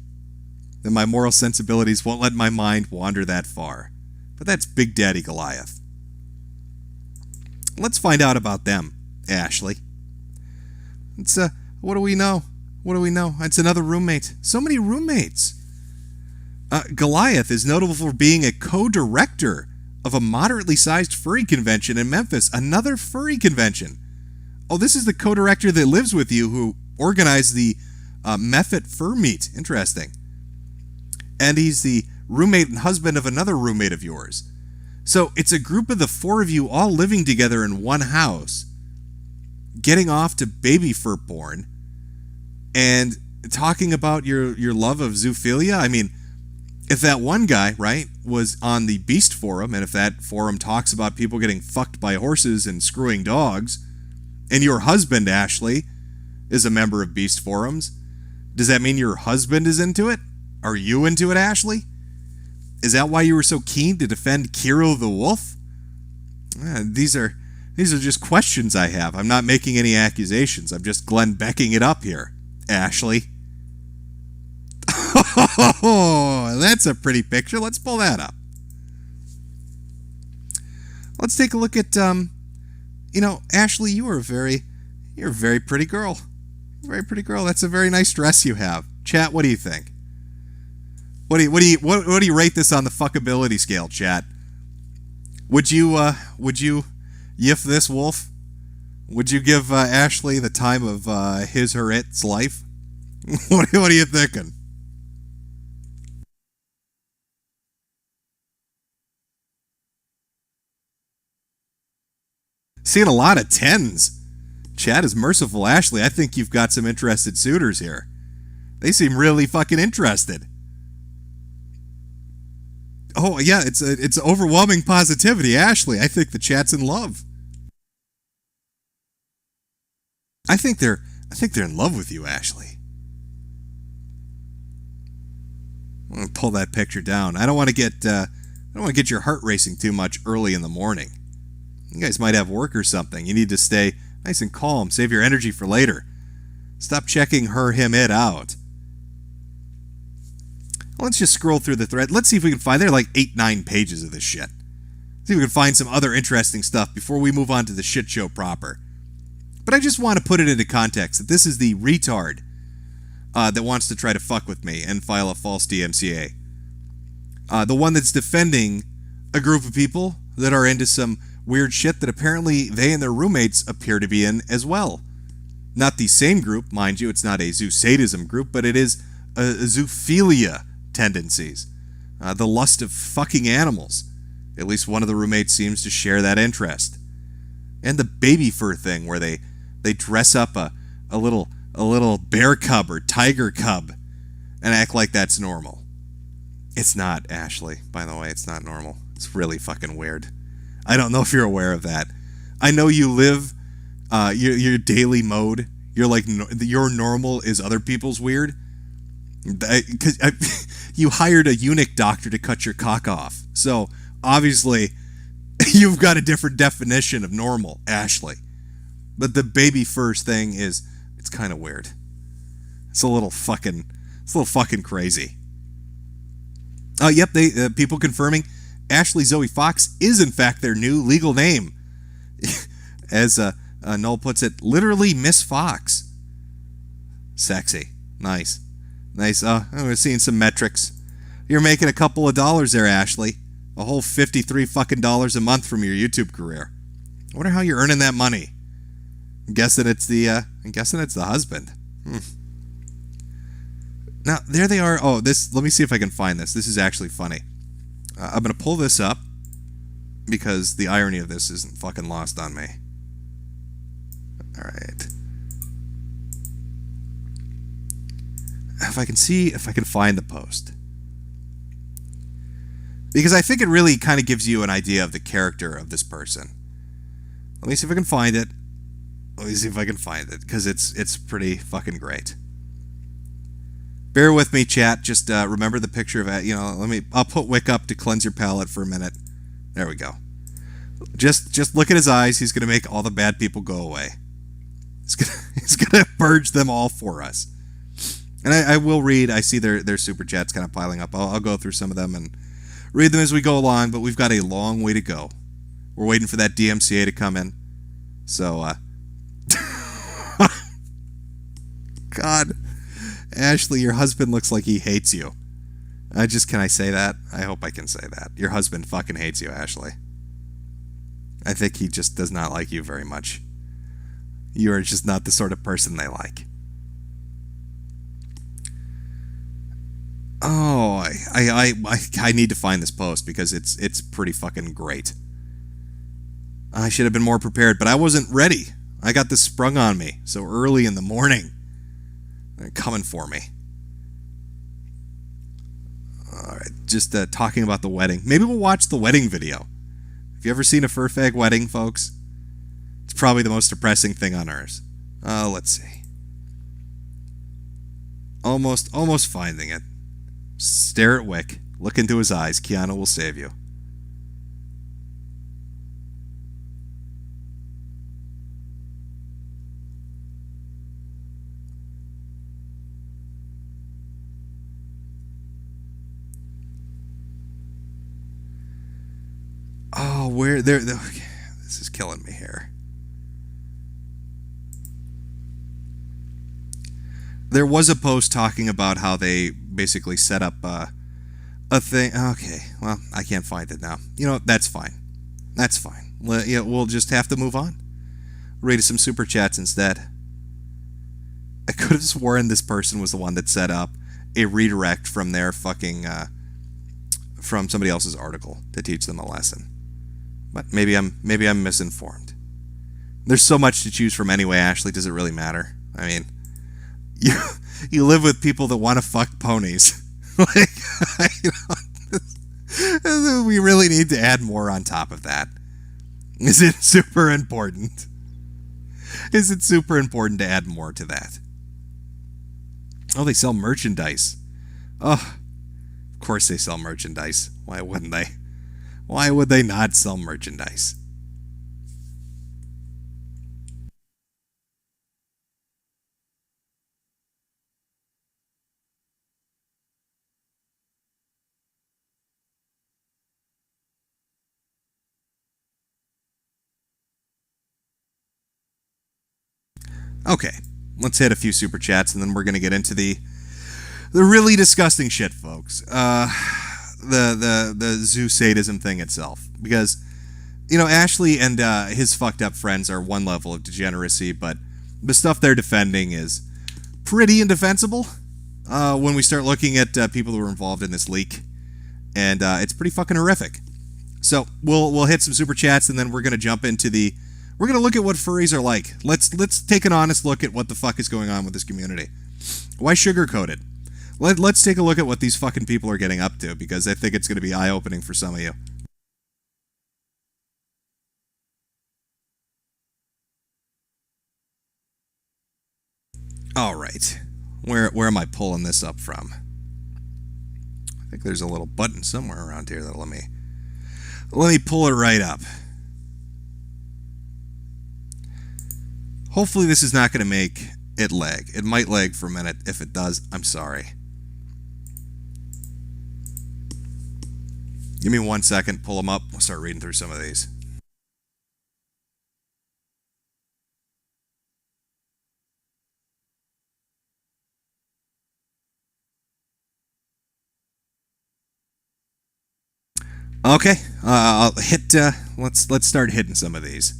And my moral sensibilities won't let my mind wander that far. But that's Big Daddy Goliath. Let's find out about them, Ashley. It's, what do we know? What do we know? It's another roommate. So many roommates. Goliath is notable for being a co-director of a moderately sized furry convention in Memphis. Another furry convention. Oh, this is the co-director that lives with you who organized the Method Fur Meet. Interesting. And he's the roommate and husband of another roommate of yours. So it's a group of the four of you all living together in one house, getting off to baby fur porn, and talking about your love of zoophilia. I mean, if that one guy, right, was on the Beast Forum, and if that forum talks about people getting fucked by horses and screwing dogs, and your husband, Ashley, is a member of Beast Forums, does that mean your husband is into it? Are you into it, Ashley? Is that why you were so keen to defend Kiro the Wolf? These are just questions I have. I'm not making any accusations. I'm just Glenn Becking it up here, Ashley. Oh, that's a pretty picture. Let's pull that up. Let's take a look at, Ashley, you're a very pretty girl. Very pretty girl. That's a very nice dress you have. Chat, what do you think? What do you rate this on the fuckability scale, chat? Would you yiff this wolf? Would you give Ashley the time of his or its life? What are you thinking? Seeing a lot of 10s. Chat is merciful, Ashley. I think you've got some interested suitors here. They seem really fucking interested. Oh yeah, it's overwhelming positivity, Ashley. I think the chat's in love. I think they're in love with you, Ashley. I'm gonna pull that picture down. I don't want to get your heart racing too much early in the morning. You guys might have work or something. You need to stay nice and calm. Save your energy for later. Stop checking her, him, it out. Let's just scroll through the thread. Let's see if we can find... There are like 8-9 pages of this shit. See if we can find some other interesting stuff before we move on to the shit show proper. But I just want to put it into context that this is the retard that wants to try to fuck with me and file a false DMCA. The one that's defending a group of people that are into some weird shit that apparently they and their roommates appear to be in as well. Not the same group, mind you. It's not a zoo sadism group, but it is a zoophilia tendencies. The lust of fucking animals. At least one of the roommates seems to share that interest. And the baby fur thing where they dress up a little bear cub or tiger cub and act like that's normal. It's not, Ashley, by the way. It's not normal. It's really fucking weird. I don't know if you're aware of that. I know you live your daily mode. You're like, your normal is other people's weird. Because you hired a eunuch doctor to cut your cock off. So, obviously, you've got a different definition of normal, Ashley. But the baby first thing it's kind of weird. It's a little fucking crazy. Yep, people confirming Ashley Zoe Fox is in fact their new legal name. As Noel puts it, literally Miss Fox. Sexy. Nice. Nice. We're seeing some metrics. You're making a couple of dollars there, Ashley. A whole 53 fucking dollars a month from your YouTube career. I wonder how you're earning that money. I'm guessing it's the husband. Now, there they are. Oh, let me see if I can find this. This is actually funny. I'm going to pull this up because the irony of this isn't fucking lost on me. All right. If I can find the post. Because I think it really kind of gives you an idea of the character of this person. Let me see if I can find it. Because it's pretty fucking great. Bear with me, chat. Just remember the picture of it. I'll put Wick up to cleanse your palate for a minute. There we go. Just look at his eyes. He's gonna make all the bad people go away. He's gonna purge them all for us. And I will read. I see their super chats kind of piling up. I'll go through some of them and read them as we go along. But we've got a long way to go. We're waiting for that DMCA to come in. So, God. Ashley, your husband looks like he hates you. Can I say that? I hope I can say that. Your husband fucking hates you, Ashley. I think he just does not like you very much. You are just not the sort of person they like. Oh, I need to find this post because it's pretty fucking great. I should have been more prepared, but I wasn't ready. I got this sprung on me so early in the morning. They're coming for me. Alright, just talking about the wedding. Maybe we'll watch the wedding video. Have you ever seen a fur fag wedding, folks? It's probably the most depressing thing on earth. Let's see. Almost finding it. Stare at Wick. Look into his eyes. Keanu will save you. Oh, where they're okay, this is killing me here. There was a post talking about how they basically set up a thing. Okay, well, I can't find it now. That's fine. That's fine. We'll just have to move on. Read some super chats instead. I could have sworn this person was the one that set up a redirect from their fucking from somebody else's article to teach them a lesson. But maybe I'm misinformed. There's so much to choose from anyway, Ashley. Does it really matter? I mean, you live with people that want to fuck ponies. We really need to add more on top of that. Is it super important? Is it super important to add more to that? Oh, they sell merchandise. Oh, of course they sell merchandise. Why wouldn't they? Why would they not sell merchandise? Okay, let's hit a few super chats and then we're going to get into the really disgusting shit, folks. The zoo sadism thing itself, because Ashley and his fucked up friends are one level of degeneracy, but the stuff they're defending is pretty indefensible when we start looking at people who were involved in this leak, and it's pretty fucking horrific. So we'll hit some super chats and then we're gonna jump into we're gonna look at what furries are like. Let's take an honest look at what the fuck is going on with this community. Why sugarcoat it? Let's take a look at what these fucking people are getting up to, because I think it's going to be eye-opening for some of you. All right. Where am I pulling this up from? I think there's a little button somewhere around here that'll let me pull it right up. Hopefully this is not going to make it lag. It might lag for a minute. If it does, I'm sorry. Give me 1 second, pull them up, we'll start reading through some of these. Okay, I'll hit. Let's start hitting some of these.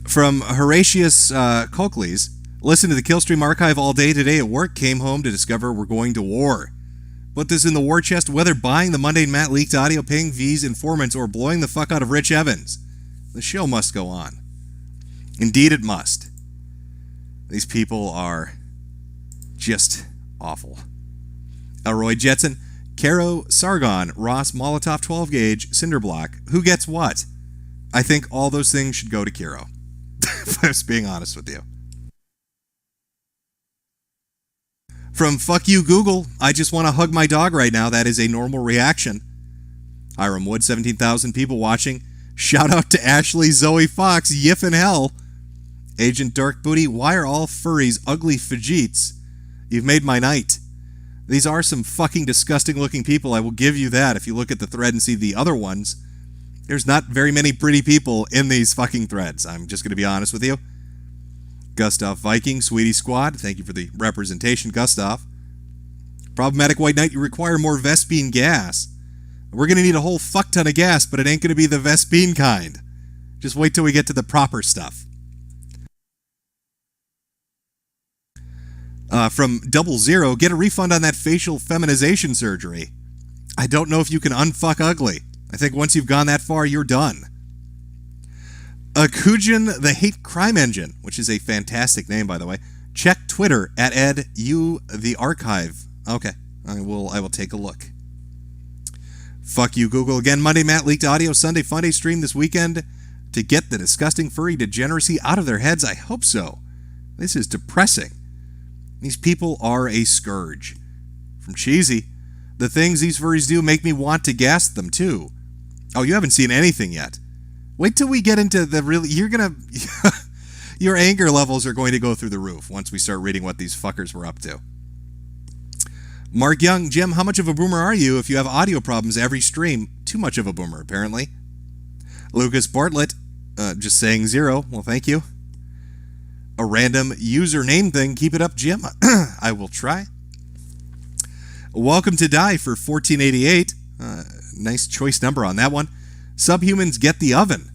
From Horatius Cochleys, listen to the Killstream archive all day today at work. Came home to discover we're going to war. Put this in the war chest. Whether buying the Monday Matt leaked audio, paying V's informants, or blowing the fuck out of Rich Evans, the show must go on. Indeed, it must. These people are just awful. Elroy Jetson, Caro Sargon, Ross Molotov 12 gauge, Cinderblock. Who gets what? I think all those things should go to Caro. If I was being honest with you. From Fuck You Google, I just want to hug my dog right now. That is a normal reaction. Hiram Wood, 17,000 people watching. Shout out to Ashley Zoe Fox, Yiff in Hell. Agent Dark Booty, why are all furries ugly Fajitas? You've made my night. These are some fucking disgusting looking people, I will give you that. If you look at the thread and see the other ones, there's not very many pretty people in these fucking threads. I'm just going to be honest with you. Gustav Viking, Sweetie Squad, thank you for the representation, Gustav. Problematic White Knight, you require more Vespine gas. We're going to need a whole fuck ton of gas, but it ain't going to be the Vespine kind. Just wait till we get to the proper stuff. From Double Zero, get a refund on that facial feminization surgery. I don't know if you can unfuck ugly. I think once you've gone that far, you're done. Kujin the Hate Crime Engine, which is a fantastic name, by the way. Check Twitter at the archive. Okay, I will take a look. Fuck you, Google. Again, Monday Matt leaked audio, Sunday Funday stream this weekend to get the disgusting furry degeneracy out of their heads. I hope so. This is depressing. These people are a scourge. From Cheesy, the things these furries do make me want to gas them too. Oh, you haven't seen anything yet. Wait till we get into the really... You're gonna... Your anger levels are going to go through the roof once we start reading what these fuckers were up to. Mark Young, Jim, how much of a boomer are you if you have audio problems every stream? Too much of a boomer, apparently. Lucas Bartlett, just saying 0. Well, thank you. A random username thing. Keep it up, Jim. I will try. Welcome to Die for 1488. Nice choice number on that one. Subhumans get the oven.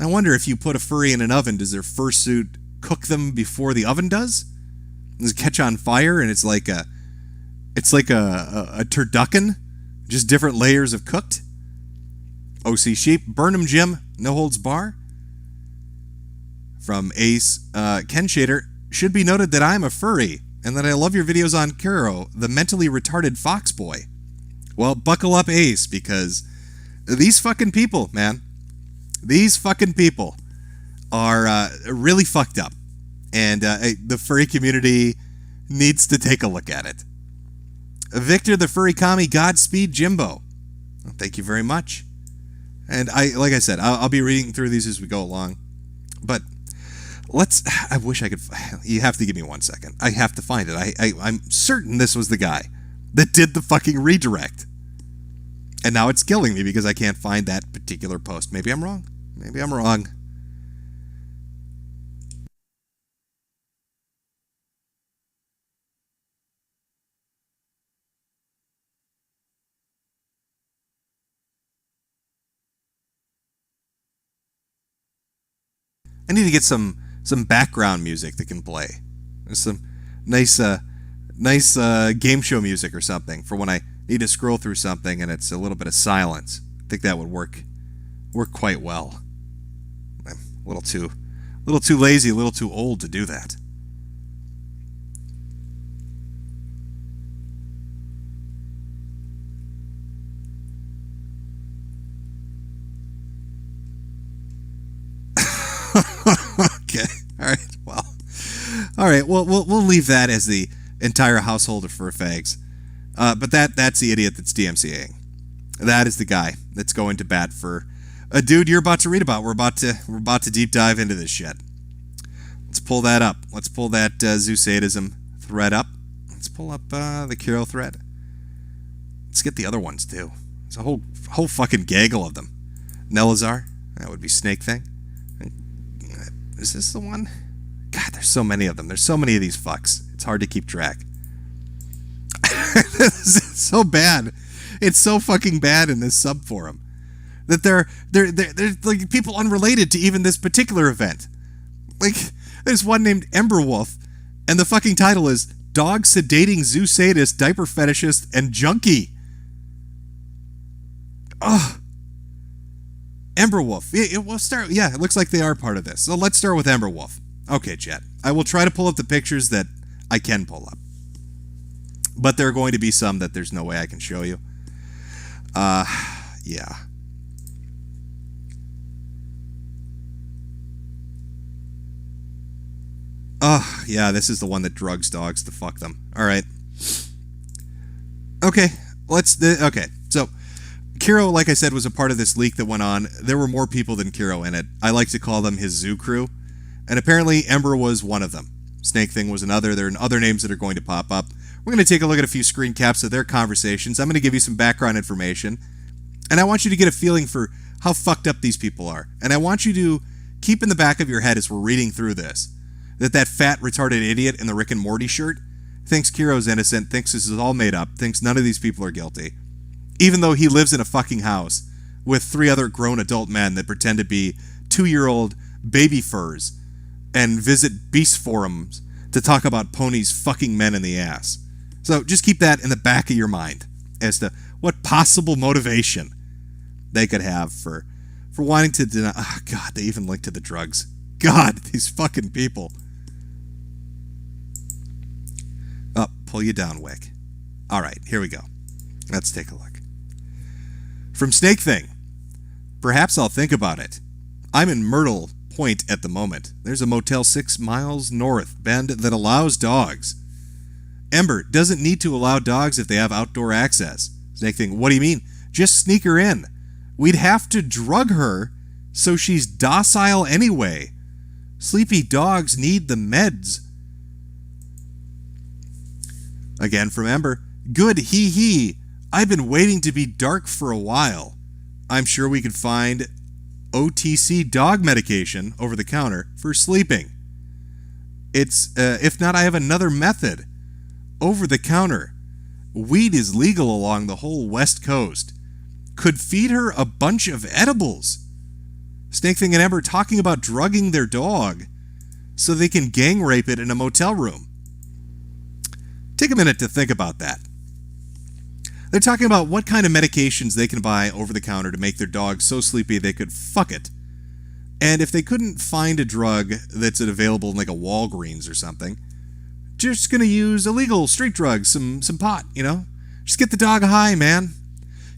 I wonder if you put a furry in an oven, does their fursuit cook them before the oven does? Does it catch on fire and it's like a turducken? Just different layers of cooked? OC Sheep, Burnham Jim, No Holds Bar. From Ace, Ken Shader, should be noted that I'm a furry and that I love your videos on Kuro, the mentally retarded fox boy. Well, buckle up, Ace, because these fucking people, man, these fucking people are really fucked up. And the furry community needs to take a look at it. Victor the Furry Commie, Godspeed Jimbo. Well, thank you very much. And like I said, I'll be reading through these as we go along. But I wish I could, you have to give me 1 second. I have to find it. I'm certain this was the guy that did the fucking redirect. And now it's killing me because I can't find that particular post. Maybe I'm wrong. Maybe I'm wrong. I need to get some background music that can play. There's some nice game show music or something for when I need to scroll through something and it's a little bit of silence. I think that would work quite well. I'm a little too lazy, a little too old to do that. Okay. All right. Well, we'll leave that as the entire household of fur fags. But that's the idiot that's DMCAing. That is the guy that's going to bat for a dude you're about to read about. We're about to deep dive into this shit. Let's pull that up. Let's pull that zoo sadism thread up. Let's pull up the Kiro thread. Let's get the other ones too. There's a whole fucking gaggle of them. Nelazar, that would be Snake Thing. Is this the one? God, there's so many of them. There's so many of these fucks. It's hard to keep track. This is so bad. It's so fucking bad in this subforum that they're like people unrelated to even this particular event. Like, there's one named Emberwolf, and the fucking title is Dog Sedating Zoo Sadist, Diaper Fetishist, and Junkie. Ugh. Emberwolf. We'll start. Yeah, it looks like they are part of this. So let's start with Emberwolf. Okay, chat. I will try to pull up the pictures that I can pull up. But there are going to be some that there's no way I can show you. Yeah. Oh, yeah, this is the one that drugs dogs to fuck them. All right. Okay, okay, so Kiro, like I said, was a part of this leak that went on. There were more people than Kiro in it. I like to call them his zoo crew. And apparently Ember was one of them. Snake Thing was another. There are other names that are going to pop up. We're going to take a look at a few screen caps of their conversations. I'm going to give you some background information. And I want you to get a feeling for how fucked up these people are. And I want you to keep in the back of your head as we're reading through this, that fat, retarded idiot in the Rick and Morty shirt thinks Kiro's innocent, thinks this is all made up, thinks none of these people are guilty. Even though he lives in a fucking house with 3 other grown adult men that pretend to be 2-year-old baby furs and visit beast forums to talk about ponies fucking men in the ass. So just keep that in the back of your mind as to what possible motivation they could have for wanting to deny. Oh, God, they even linked to the drugs. God, these fucking people. Oh, pull you down, Wick. All right, here we go. Let's take a look. From Snake Thing. Perhaps I'll think about it. I'm in Myrtle Point at the moment. There's a Motel 6 miles north, Bend, that allows dogs. Ember doesn't need to allow dogs if they have outdoor access. Snake Thing, what do you mean? Just sneak her in. We'd have to drug her so she's docile anyway. Sleepy dogs need the meds. Again from Ember. Good, hee hee. I've been waiting to be dark for a while. I'm sure we could find OTC dog medication over the counter for sleeping. If not, I have another method. Over the counter. Weed is legal along the whole West Coast. Could feed her a bunch of edibles. Snake Thing and Ember talking about drugging their dog so they can gang rape it in a motel room. Take a minute to think about that. They're talking about what kind of medications they can buy over the counter to make their dog so sleepy they could fuck it. And if they couldn't find a drug that's available in like a Walgreens or something, just gonna use illegal street drugs, some pot, you know? Just get the dog high, man.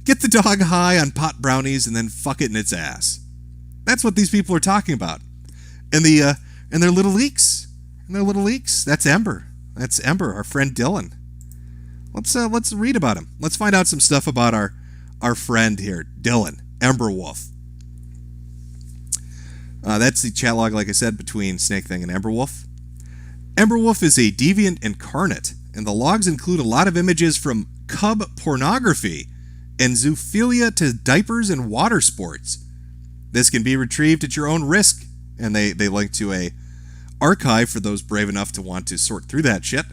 Get the dog high on pot brownies and then fuck it in its ass. That's what these people are talking about. And their little leaks. That's Ember. That's Ember, our friend Dylan. Let's read about him. Let's find out some stuff about our friend here, Dylan, Emberwolf. That's the chat log, like I said, between Snake Thing and Emberwolf. Emberwolf is a deviant incarnate, and the logs include a lot of images from cub pornography and zoophilia to diapers and water sports. This can be retrieved at your own risk, and they link to a archive for those brave enough to want to sort through that shit.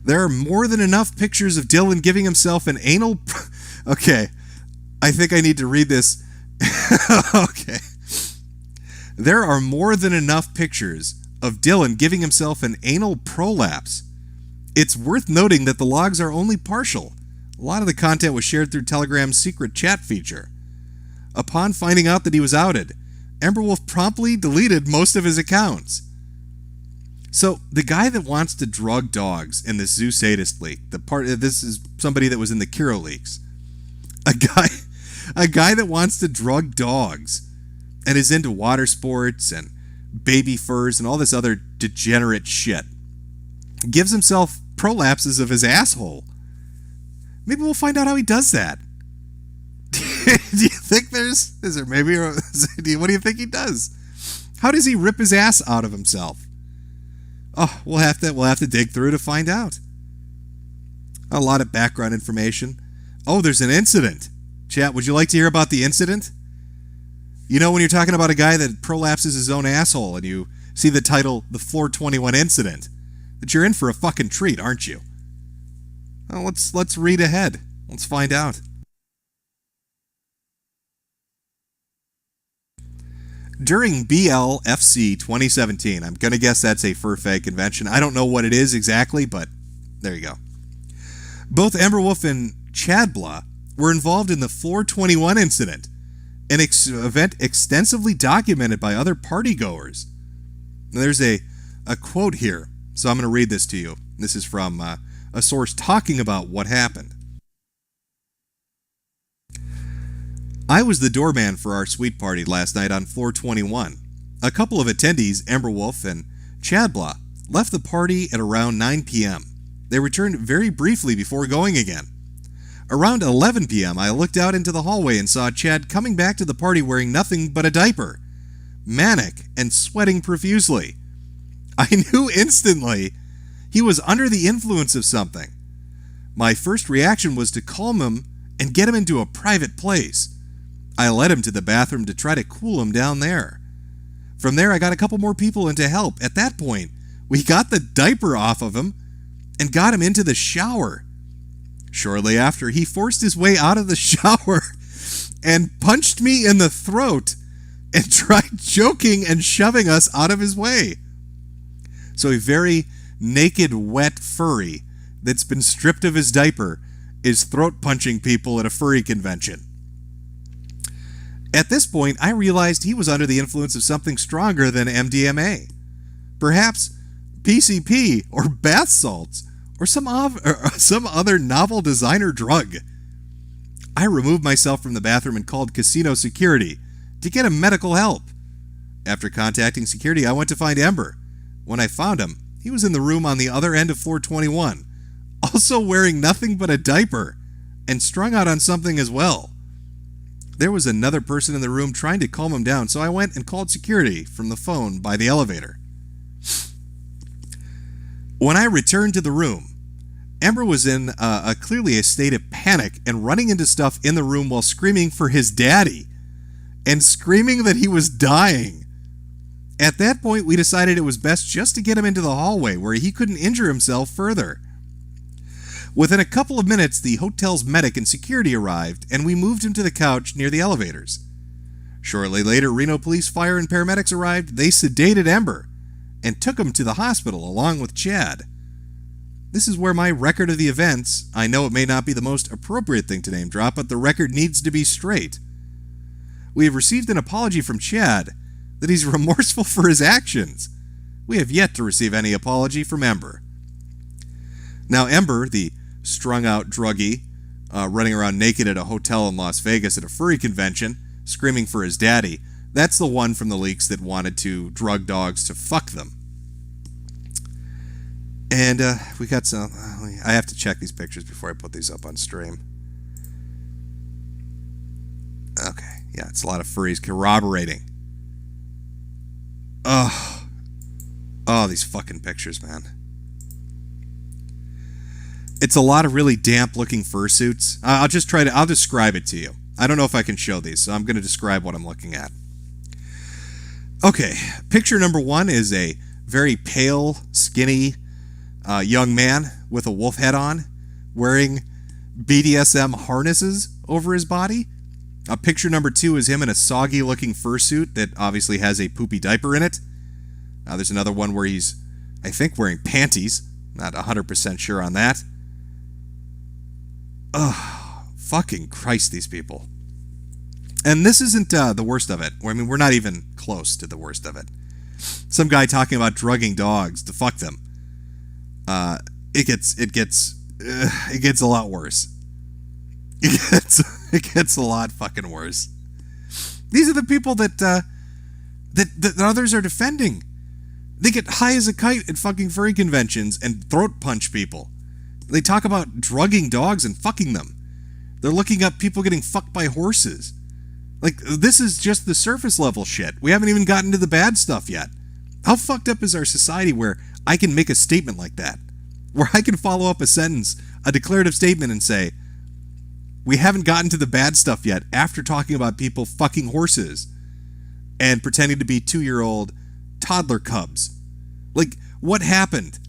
There are more than enough pictures of Dylan giving himself an anal... Okay, I think I need to read this. Okay. There are more than enough pictures of Dylan giving himself an anal prolapse. It's worth noting that the logs are only partial. A lot of the content was shared through Telegram's secret chat feature. Upon finding out that he was outed, Emberwolf promptly deleted most of his accounts. So, the guy that wants to drug dogs in this zoo sadist leak, this is somebody that was in the Kiro leaks. A guy that wants to drug dogs and is into water sports and baby furs and all this other degenerate shit gives himself prolapses of his asshole. Maybe we'll find out how he does that. Do you think what do you think he does? How does he rip his ass out of himself? Oh, we'll have to dig through to find out. A lot of background information. Oh, there's an incident. Chat, would you like to hear about the incident? You know when you're talking about a guy that prolapses his own asshole and you see the title, The 421 Incident, that you're in for a fucking treat, aren't you? Well, let's read ahead. Let's find out. During BLFC 2017, I'm going to guess that's a fur fag convention. I don't know what it is exactly, but there you go. Both Emberwolf and Chadbla were involved in the 421 incident, an event extensively documented by other partygoers. Now, there's a quote here, so I'm going to read this to you. This is from a source talking about what happened. I was the doorman for our suite party last night on floor 21. A couple of attendees, Emberwolf and Chadbla, left the party at around 9 p.m. They returned very briefly before going again. Around 11 p.m., I looked out into the hallway and saw Chad coming back to the party wearing nothing but a diaper, manic and sweating profusely. I knew instantly he was under the influence of something. My first reaction was to calm him and get him into a private place. I led him to the bathroom to try to cool him down there. From there, I got a couple more people in to help. At that point, we got the diaper off of him and got him into the shower. Shortly after, he forced his way out of the shower and punched me in the throat and tried choking and shoving us out of his way. So a very naked, wet furry that's been stripped of his diaper is throat punching people at a furry convention. At this point, I realized he was under the influence of something stronger than MDMA. Perhaps PCP or bath salts or some other novel designer drug. I removed myself from the bathroom and called casino security to get him medical help. After contacting security, I went to find Ember. When I found him, he was in the room on the other end of floor 21, also wearing nothing but a diaper and strung out on something as well. There was another person in the room trying to calm him down, so I went and called security from the phone by the elevator. When I returned to the room, Ember was in clearly a state of panic and running into stuff in the room while screaming for his daddy and screaming that he was dying. At that point, we decided it was best just to get him into the hallway where he couldn't injure himself further. Within a couple of minutes, the hotel's medic and security arrived, and we moved him to the couch near the elevators. Shortly later, Reno police, fire, and paramedics arrived. They sedated Ember and took him to the hospital along with Chad. This is where my record of the events, I know it may not be the most appropriate thing to name drop, but the record needs to be straight. We have received an apology from Chad that he's remorseful for his actions. We have yet to receive any apology from Ember. Now, Ember, the strung-out druggie, running around naked at a hotel in Las Vegas at a furry convention, screaming for his daddy, that's the one from the leaks that wanted to drug dogs to fuck them. And we got some... I have to check these pictures before I put these up on stream. Okay, yeah, it's a lot of furries corroborating. Oh, these fucking pictures, man. It's a lot of really damp-looking fursuits. I'll describe it to you. I don't know if I can show these, so I'm going to describe what I'm looking at. Okay, picture number one is a very pale, skinny young man with a wolf head on, wearing BDSM harnesses over his body. Picture number two is him in a soggy-looking fursuit that obviously has a poopy diaper in it. There's another one where he's, I think, wearing panties. Not 100% sure on that. Ugh, fucking Christ, these people. And this isn't the worst of it. I mean, we're not even close to the worst of it. Some guy talking about drugging dogs to fuck them. It gets a lot worse. It gets a lot fucking worse. These are the people that others are defending. They get high as a kite at fucking furry conventions and throat punch people. They talk about drugging dogs and fucking them. They're looking up people getting fucked by horses. Like, this is just the surface level shit. We haven't even gotten to the bad stuff yet. How fucked up is our society where I can make a statement like that? Where I can follow up a sentence, a declarative statement, and say, we haven't gotten to the bad stuff yet after talking about people fucking horses and pretending to be 2-year-old toddler cubs. Like, what happened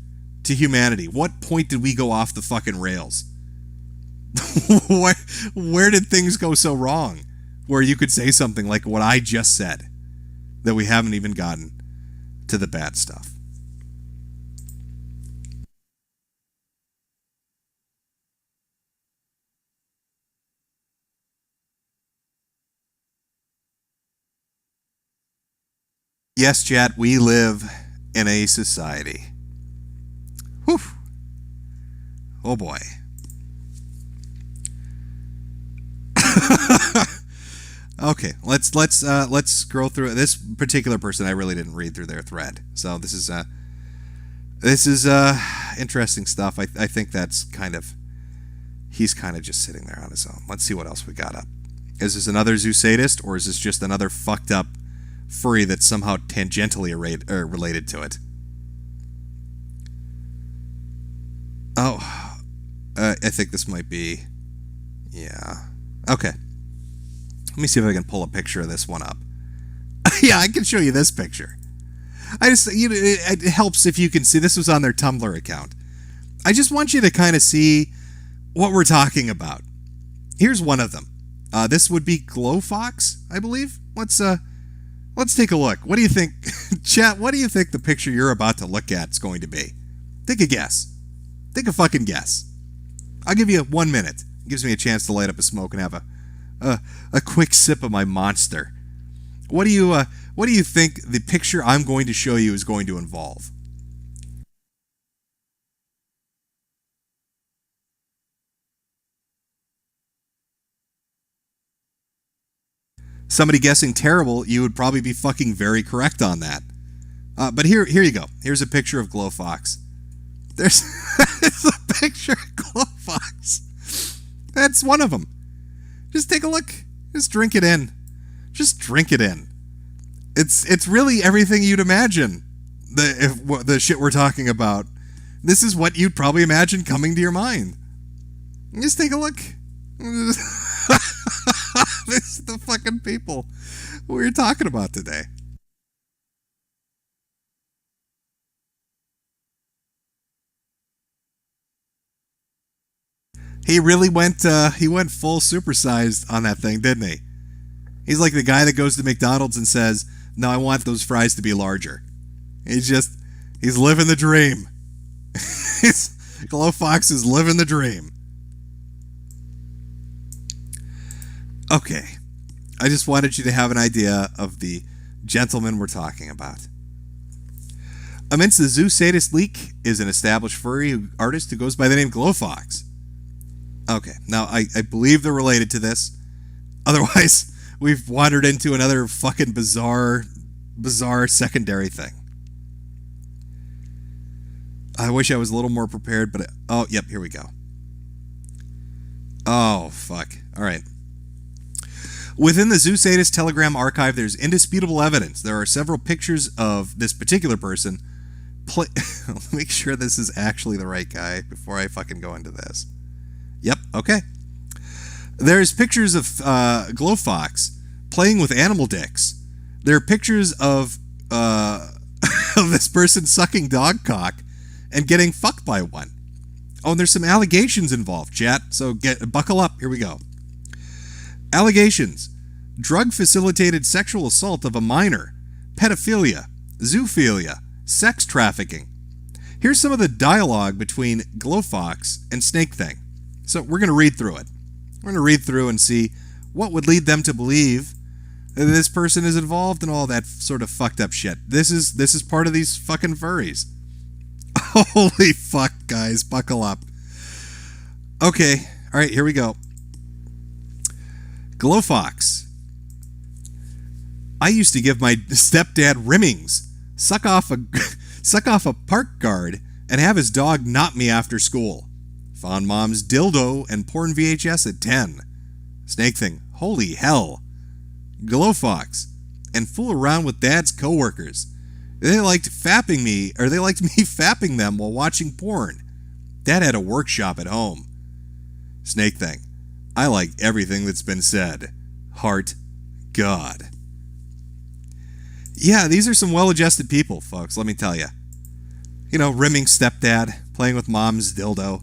to humanity? What point did we go off the fucking rails? Where did things go so wrong? Where you could say something like what I just said, that we haven't even gotten to the bad stuff. Yes, chat, we live in a society. Whew. Oh boy. Okay, let's scroll through it. This particular person, I really didn't read through their thread, so this is interesting stuff. I think that's he's kind of just sitting there on his own. Let's see what else we got up. Is this another zoo sadist, or is this just another fucked up furry that's somehow tangentially related to it? Oh, I think this might be, yeah. Okay. Let me see if I can pull a picture of this one up. Yeah, I can show you this picture. It helps if you can see. This was on their Tumblr account. I just want you to kind of see what we're talking about. Here's one of them. This would be Glowfox, I believe. Let's take a look. What do you think, chat? What do you think the picture you're about to look at is going to be? Take a guess. Take a fucking guess. I'll give you 1 minute. It gives me a chance to light up a smoke and have a quick sip of my monster. What do you think the picture I'm going to show you is going to involve? Somebody guessing terrible, you would probably be fucking very correct on that. But here you go. Here's a picture of Glowfox. There's a picture of Glowfox. That's one of them. Just take a look. Just drink it in. Just drink it in. It's really everything you'd imagine. The shit we're talking about. This is what you'd probably imagine coming to your mind. Just take a look. This is the fucking people we're talking about today. He really went full supersized on that thing, didn't he? He's like the guy that goes to McDonald's and says, "No, I want those fries to be larger." He's living the dream. Glowfox is living the dream. Okay. I just wanted you to have an idea of the gentleman we're talking about. Amidst the zoo sadist leak is an established furry artist who goes by the name Glowfox. Okay, now I believe they're related to this. Otherwise, we've wandered into another fucking bizarre secondary thing. I wish I was a little more prepared, but oh, yep, here we go. Oh, fuck. All right. Within the Zoo Sadist Telegram archive, there's indisputable evidence. There are several pictures of this particular person. Make sure this is actually the right guy before I fucking go into this. Yep, okay. There's pictures of Glowfox playing with animal dicks. There are pictures of of this person sucking dog cock and getting fucked by one. Oh, and there's some allegations involved, chat. So buckle up. Here we go. Allegations: drug-facilitated sexual assault of a minor, pedophilia, zoophilia, sex trafficking. Here's some of the dialogue between Glowfox and Snake Thing. So we're going to read through it. We're going to read through and see what would lead them to believe that this person is involved in all that sort of fucked up shit. This is part of these fucking furries. Holy fuck, guys. Buckle up. Okay. All right, here we go. Glowfox: I used to give my stepdad rimmings, suck off a park guard, and have his dog knot me after school. Found mom's dildo and porn VHS at 10. Snake Thing: holy hell. Glowfox: and fool around with dad's coworkers. They liked me fapping them while watching porn. Dad had a workshop at home. Snake Thing: I like everything that's been said. Heart, God. Yeah, these are some well-adjusted people, folks, let me tell you. You know, rimming stepdad, playing with mom's dildo.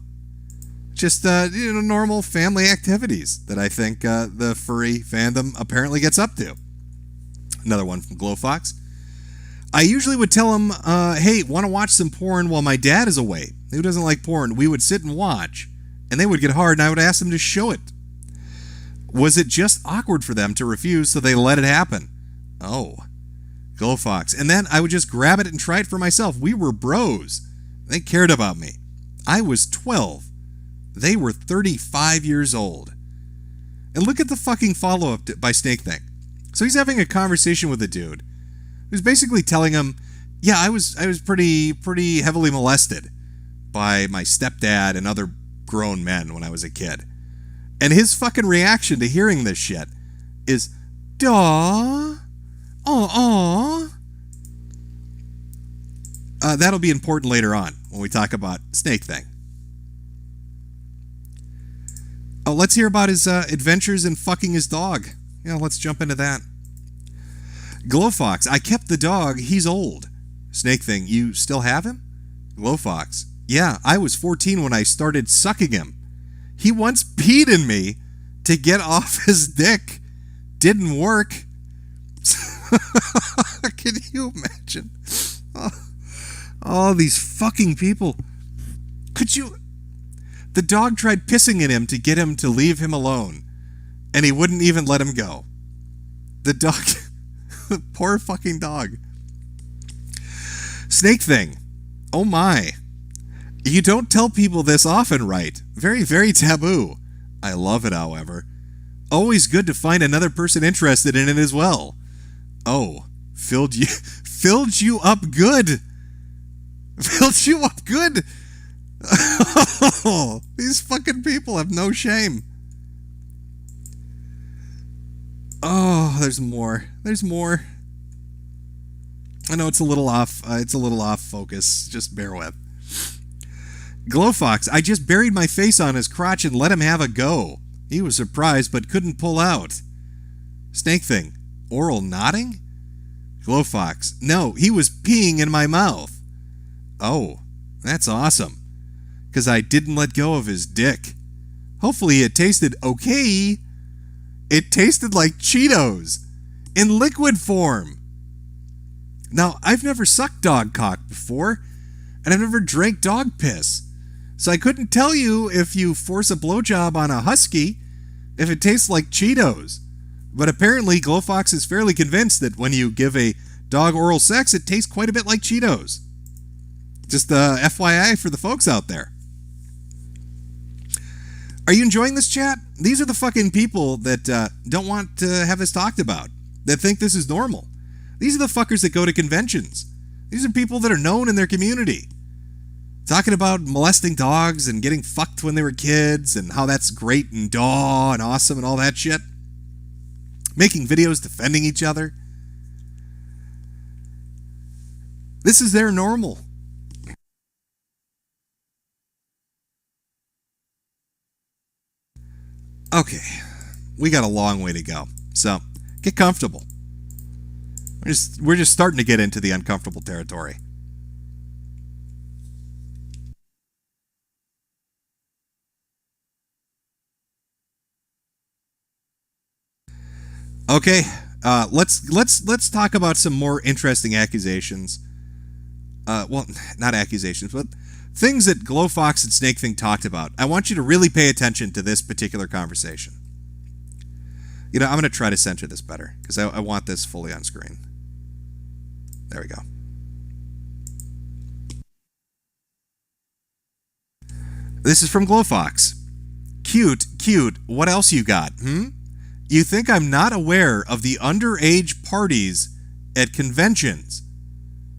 Just normal family activities that I think the furry fandom apparently gets up to. Another one from Glowfox. I usually would tell him, hey, want to watch some porn while my dad is away? Who doesn't like porn? We would sit and watch, and they would get hard, and I would ask them to show it. Was it just awkward for them to refuse, so they let it happen? Oh, Glowfox. And then I would just grab it and try it for myself. We were bros. They cared about me. I was 12. They were 35 years old. And look at the fucking follow-up by Snake Thing. So he's having a conversation with a dude who's basically telling him, yeah, I was pretty heavily molested by my stepdad and other grown men when I was a kid. And his fucking reaction to hearing this shit is, duh, aw. That'll be important later on when we talk about Snake Thing. Oh, let's hear about his adventures in fucking his dog. Yeah, let's jump into that. Glowfox, I kept the dog. He's old. Snake Thing, you still have him? Glowfox, yeah, I was 14 when I started sucking him. He once peed in me to get off his dick. Didn't work. Can you imagine? Oh, these fucking people. Could you... The dog tried pissing in him to get him to leave him alone, and he wouldn't even let him go. The dog... The poor fucking dog. Snake Thing. Oh my. You don't tell people this often, right? Very, very taboo. I love it, however. Always good to find another person interested in it as well. Oh, filled you up good. Filled you up good. Oh, these fucking people have no shame. Oh, there's more. There's more. I know it's a little off. It's a little off focus. Just bear with. Glowfox, I just buried my face on his crotch and let him have a go. He was surprised but couldn't pull out. Snake Thing, oral nodding? Glowfox, no, he was peeing in my mouth. Oh, that's awesome. 'Cause I didn't let go of his dick. Hopefully it tasted okay. It tasted like Cheetos in liquid form. Now, I've never sucked dog cock before, and I've never drank dog piss. So I couldn't tell you if you force a blowjob on a husky if it tastes like Cheetos. But apparently Glowfox is fairly convinced that when you give a dog oral sex, it tastes quite a bit like Cheetos. Just FYI for the folks out there. Are you enjoying this, chat? These are the fucking people that don't want to have this talked about, that think this is normal. These are the fuckers that go to conventions. These are people that are known in their community. Talking about molesting dogs and getting fucked when they were kids and how that's great and and awesome and all that shit. Making videos defending each other. This is their normal. Okay, we got a long way to go, so get comfortable. We're just starting to get into the uncomfortable territory. Okay, let's talk about some more interesting accusations. Well, not accusations, but things that Glowfox and Snake Thing talked about. I want you to really pay attention to this particular conversation. You know, I'm going to try to center this better because I want this fully on screen. There we go. This is from Glowfox. Cute, cute. What else you got? You think I'm not aware of the underage parties at conventions?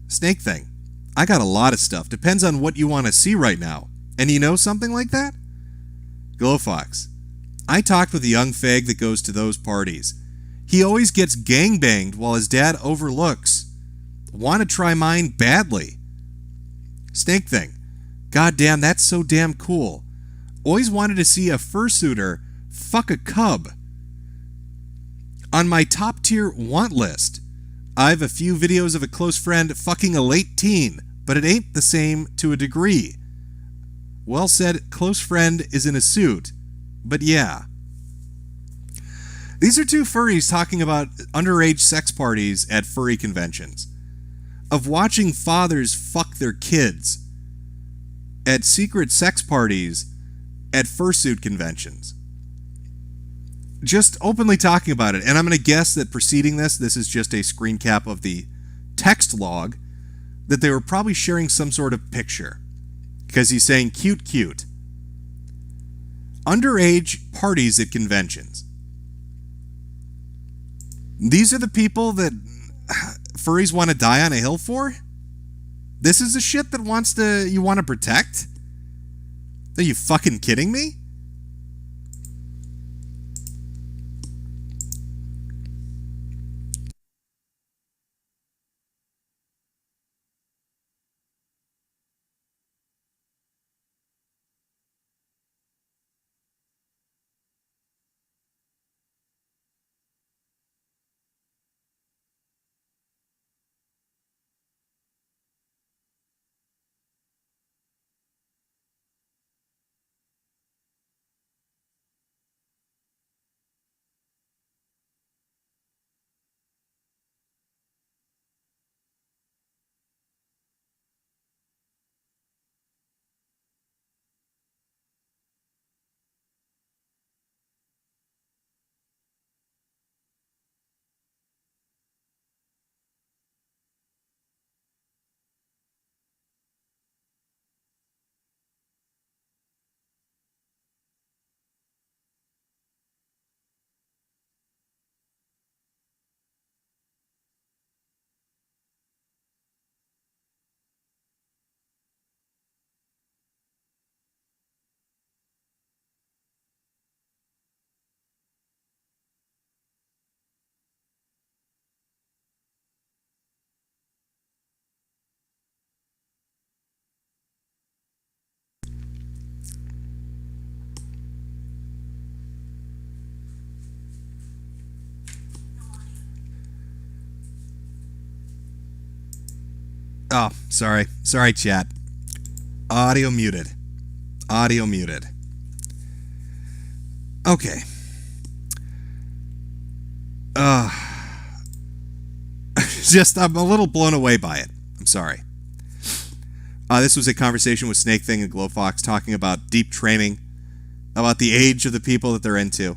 Snake Thing. I got a lot of stuff. Depends on what you want to see right now. And you know something like that? Glowfox. I talked with a young fag that goes to those parties. He always gets gangbanged while his dad overlooks. Want to try mine badly. Snake Thing. God damn, that's so damn cool. Always wanted to see a fursuiter fuck a cub. On my top tier want list, I've a few videos of a close friend fucking a late teen, but it ain't the same to a degree. Well said, close friend is in a suit. But yeah. These are two furries talking about underage sex parties at furry conventions. Of watching fathers fuck their kids at secret sex parties at fursuit conventions. Just openly talking about it. And I'm going to guess that preceding this is just a screen cap of the text log, that they were probably sharing some sort of picture. Because he's saying cute, cute. Underage parties at conventions. These are the people that furries want to die on a hill for? This is the shit that you want to protect? Are you fucking kidding me? Oh, sorry. Sorry, chat. Audio muted. Audio muted. Okay. I'm a little blown away by it. I'm sorry. This was a conversation with Snake Thing and Glowfox talking about deep training, about the age of the people that they're into.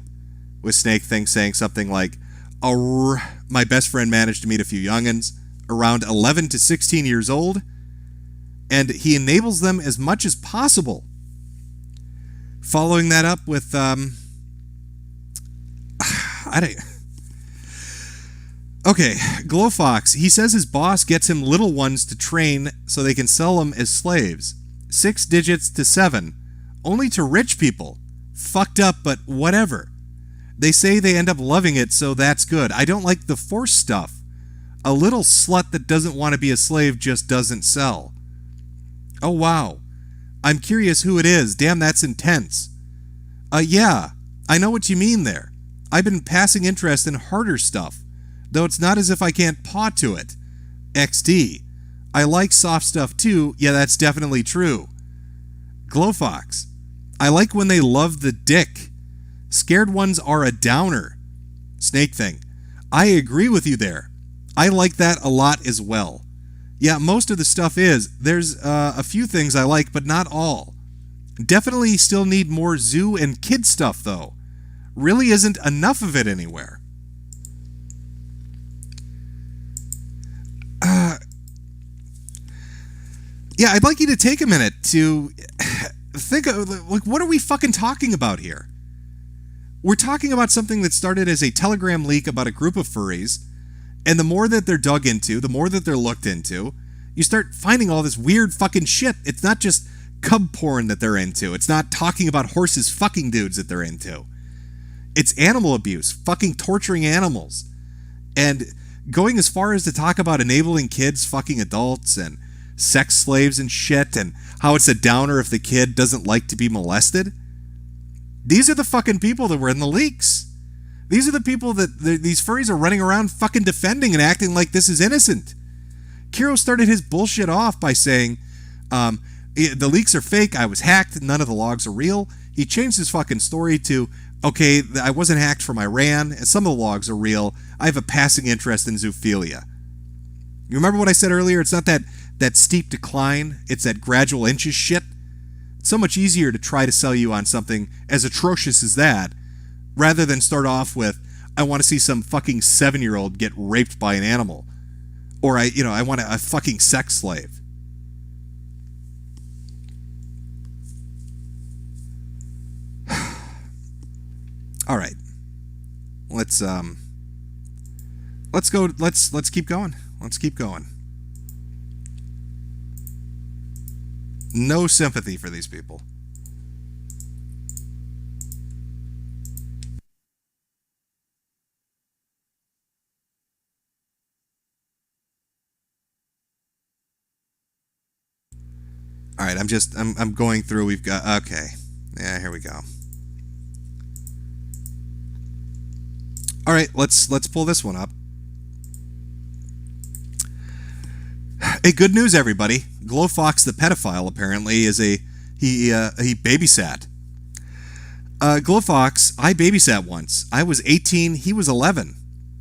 With Snake Thing saying something like, my best friend managed to meet a few youngins around 11 to 16 years old, and he enables them as much as possible. Following that up with, Okay, Glowfox, he says his boss gets him little ones to train so they can sell them as slaves. 6 digits to 7. Only to rich people. Fucked up, but whatever. They say they end up loving it, so that's good. I don't like the force stuff. A little slut that doesn't want to be a slave just doesn't sell. Oh, wow. I'm curious who it is. Damn, that's intense. Yeah, I know what you mean there. I've been passing interest in harder stuff, though it's not as if I can't paw to it. XD. I like soft stuff too. Yeah, that's definitely true. Glowfox. I like when they love the dick. Scared ones are a downer. Snake Thing. I agree with you there. I like that a lot as well. Yeah, most of the stuff is. There's a few things I like, but not all. Definitely still need more zoo and kid stuff, though. Really isn't enough of it anywhere. Yeah, I'd like you to take a minute to think of, like, what are we fucking talking about here? We're talking about something that started as a Telegram leak about a group of furries, and the more that they're dug into, the more that they're looked into, you start finding all this weird fucking shit. It's not just cub porn that they're into. It's not talking about horses fucking dudes that they're into. It's animal abuse, fucking torturing animals. And going as far as to talk about enabling kids fucking adults and sex slaves and shit, and how it's a downer if the kid doesn't like to be molested. These are the fucking people that were in the leaks. These are the people that these furries are running around fucking defending and acting like this is innocent. Kiro started his bullshit off by saying, The leaks are fake. I was hacked. None of the logs are real. He changed his fucking story to, okay, I wasn't hacked from Iran, and some of the logs are real. I have a passing interest in zoophilia. You remember what I said earlier? It's not that steep decline. It's that gradual inches shit. It's so much easier to try to sell you on something as atrocious as that, rather than start off with, I want to see some fucking 7-year-old get raped by an animal. Or I want a fucking sex slave. All right. Let's go. Let's keep going. Let's keep going. No sympathy for these people. All right, I'm going through. We've got, okay. Yeah, here we go. All right, let's pull this one up. Hey, good news, everybody. Glowfox the pedophile apparently is he babysat. Glowfox, I babysat once. I was 18, he was 11.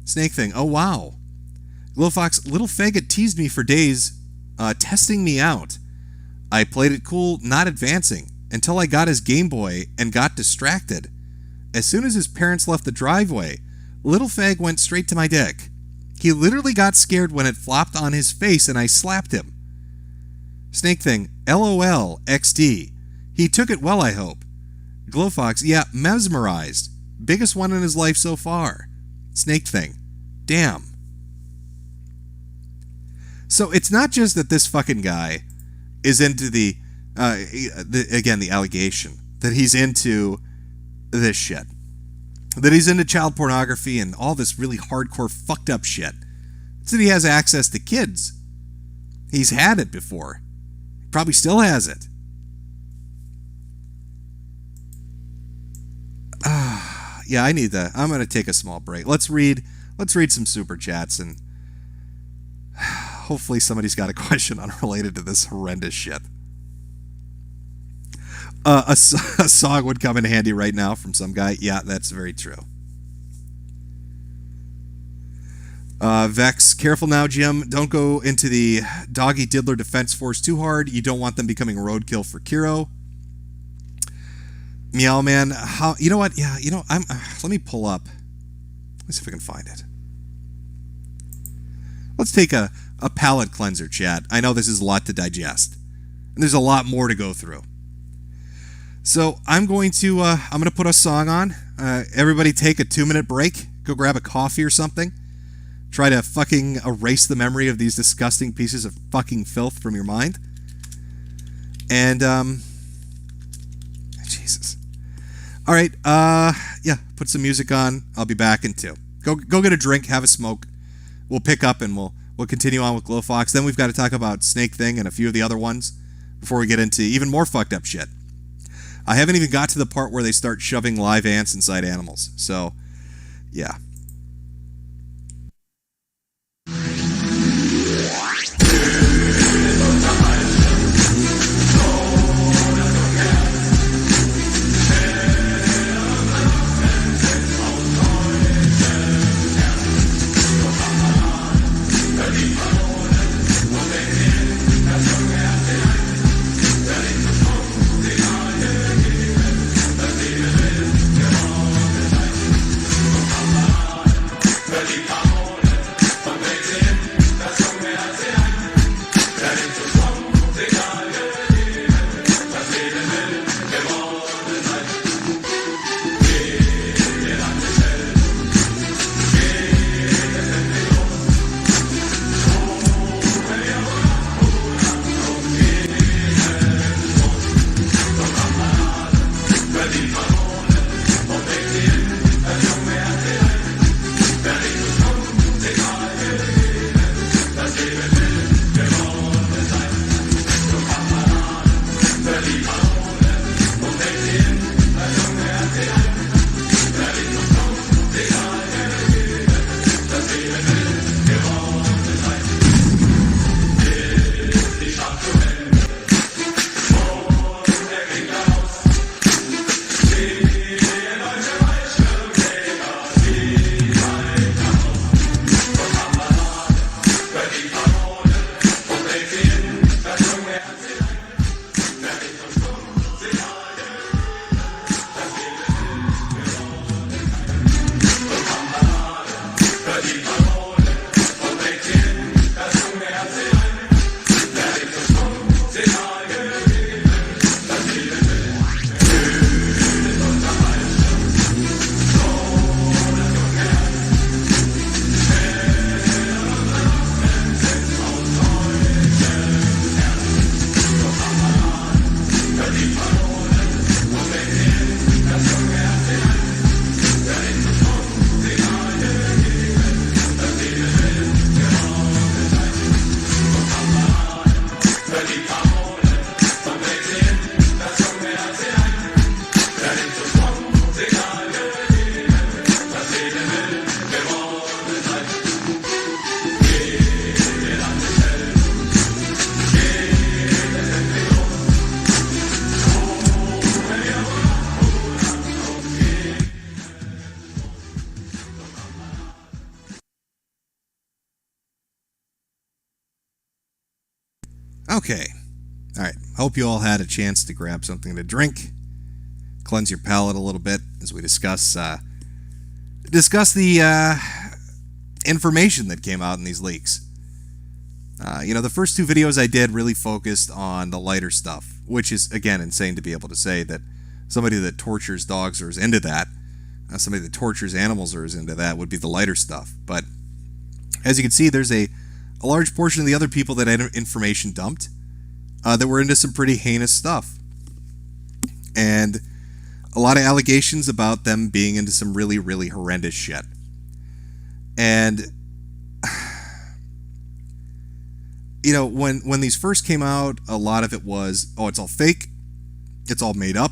Snake thing. Oh wow. Glowfox, little faggot teased me for days, testing me out. I played it cool, not advancing, until I got his Game Boy and got distracted. As soon as his parents left the driveway, little fag went straight to my dick. He literally got scared when it flopped on his face and I slapped him. Snake thing, LOL, XD. He took it well, I hope. Glowfox, yeah, mesmerized. Biggest one in his life so far. Snake thing, damn. So it's not just that this fucking guy is into the allegation that he's into this shit. That he's into child pornography and all this really hardcore fucked up shit. It's that he has access to kids. He's had it before. He probably still has it. Yeah, I need that. I'm going to take a small break. Let's read some super chats, and hopefully somebody's got a question unrelated to this horrendous shit. A song would come in handy right now from some guy. Yeah, that's very true. Vex, careful now, Jim. Don't go into the Doggy Diddler Defense Force too hard. You don't want them becoming roadkill for Kiro. Meow Man, how? You know what? Yeah, you know, let me pull up. Let's see if I can find it. Let's take a palate cleanser, chat. I know this is a lot to digest, and there's a lot more to go through. So I'm going to put a song on. Everybody take a 2-minute break. Go grab a coffee or something. Try to fucking erase the memory of these disgusting pieces of fucking filth from your mind. And Jesus. All right. Yeah. Put some music on. I'll be back in 2. Go get a drink. Have a smoke. We'll pick up and we'll continue on with Glowfox. Then we've got to talk about Snake Thing and a few of the other ones before we get into even more fucked up shit. I haven't even got to the part where they start shoving live ants inside animals. So, yeah. Okay. All right. Hope you all had a chance to grab something to drink, cleanse your palate a little bit as we discuss the information that came out in these leaks. The first two videos I did really focused on the lighter stuff, which is, again, insane to be able to say that somebody that tortures dogs or is into that, somebody that tortures animals or is into that would be the lighter stuff. But as you can see, there's a large portion of the other people that had information dumped that were into some pretty heinous stuff. And a lot of allegations about them being into some really, really horrendous shit. And when these first came out, a lot of it was, oh, it's all fake. It's all made up.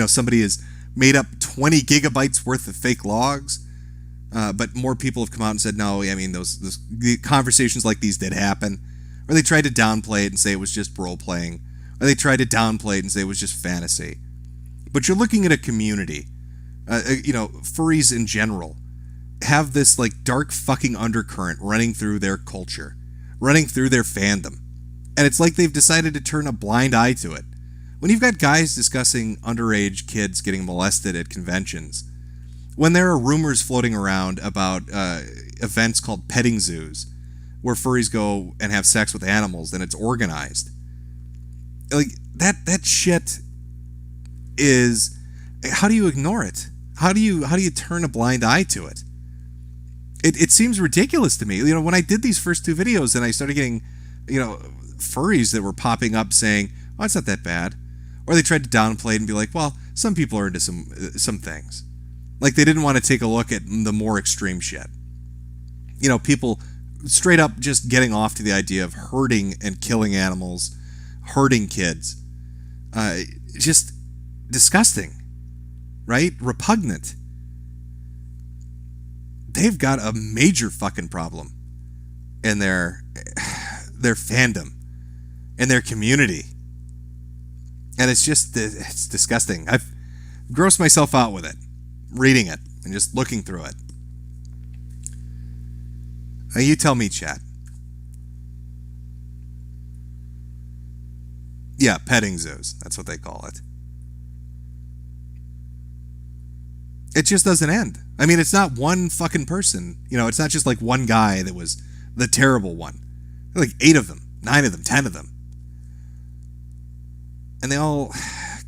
Somebody has made up 20 gigabytes worth of fake logs. But more people have come out and said, no, I mean, those conversations like these did happen. Or they tried to downplay it and say it was just role-playing. Or they tried to downplay it and say it was just fantasy. But you're looking at a community. Furries in general have this, like, dark fucking undercurrent running through their culture. Running through their fandom. And it's like they've decided to turn a blind eye to it. When you've got guys discussing underage kids getting molested at conventions, when there are rumors floating around about events called petting zoos, where furries go and have sex with animals, and it's organized, like that shit is, how do you ignore it? How do you turn a blind eye to it? It seems ridiculous to me. When I did these first two videos and I started getting, furries that were popping up saying, oh, it's not that bad. Or they tried to downplay it and be like, well, some people are into some things. Like they didn't want to take a look at the more extreme shit. People straight up just getting off to the idea of hurting and killing animals, hurting kids. Just disgusting, right? Repugnant. They've got a major fucking problem in their fandom, in their community. And it's disgusting. I've grossed myself out with it, reading it, and just looking through it. Now you tell me, chat. Yeah, petting zoos. That's what they call it. It just doesn't end. I mean, it's not one fucking person. It's not just like one guy that was the terrible one. There are like 8 of them, 9 of them, 10 of them. And they all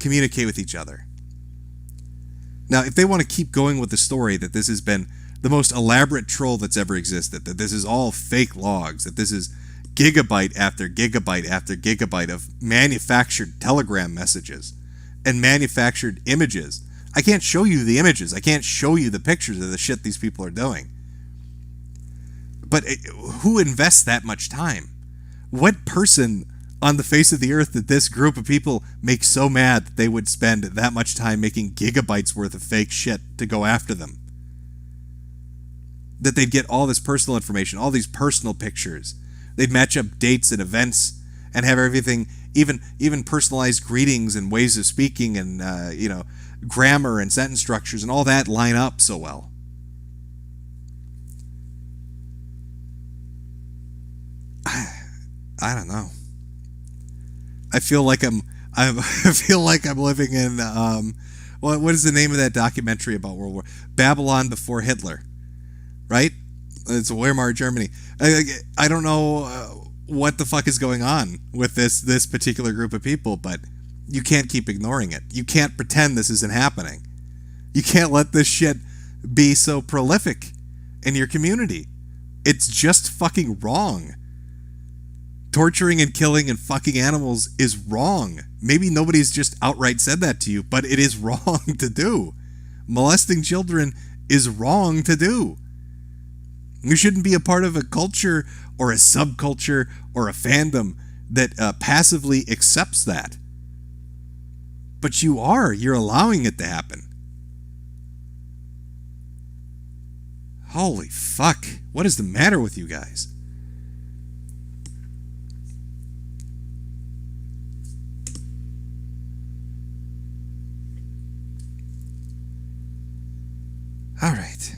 communicate with each other. Now, if they want to keep going with the story that this has been the most elaborate troll that's ever existed, that this is all fake logs, that this is gigabyte after gigabyte after gigabyte of manufactured Telegram messages and manufactured images. I can't show you the images. I can't show you the pictures of the shit these people are doing. But who invests that much time? What person on the face of the earth did this group of people make so mad that they would spend that much time making gigabytes worth of fake shit to go after them? That they'd get all this personal information, all these personal pictures. They'd match up dates and events and have everything, even personalized greetings and ways of speaking and, grammar and sentence structures and all that line up so well. I don't know. I feel like I feel like I'm living in what is the name of that documentary about World War? Babylon Before Hitler, right? It's Weimar Germany. I don't know what the fuck is going on with this particular group of people, but you can't keep ignoring it. You can't pretend this isn't happening. You can't let this shit be so prolific in your community. It's just fucking wrong. Torturing and killing and fucking animals is wrong. Maybe nobody's just outright said that to you, but it is wrong to do. Molesting children is wrong to do. You shouldn't be a part of a culture or a subculture or a fandom that passively accepts that. But you are. You're allowing it to happen. Holy fuck. What is the matter with you guys? All right.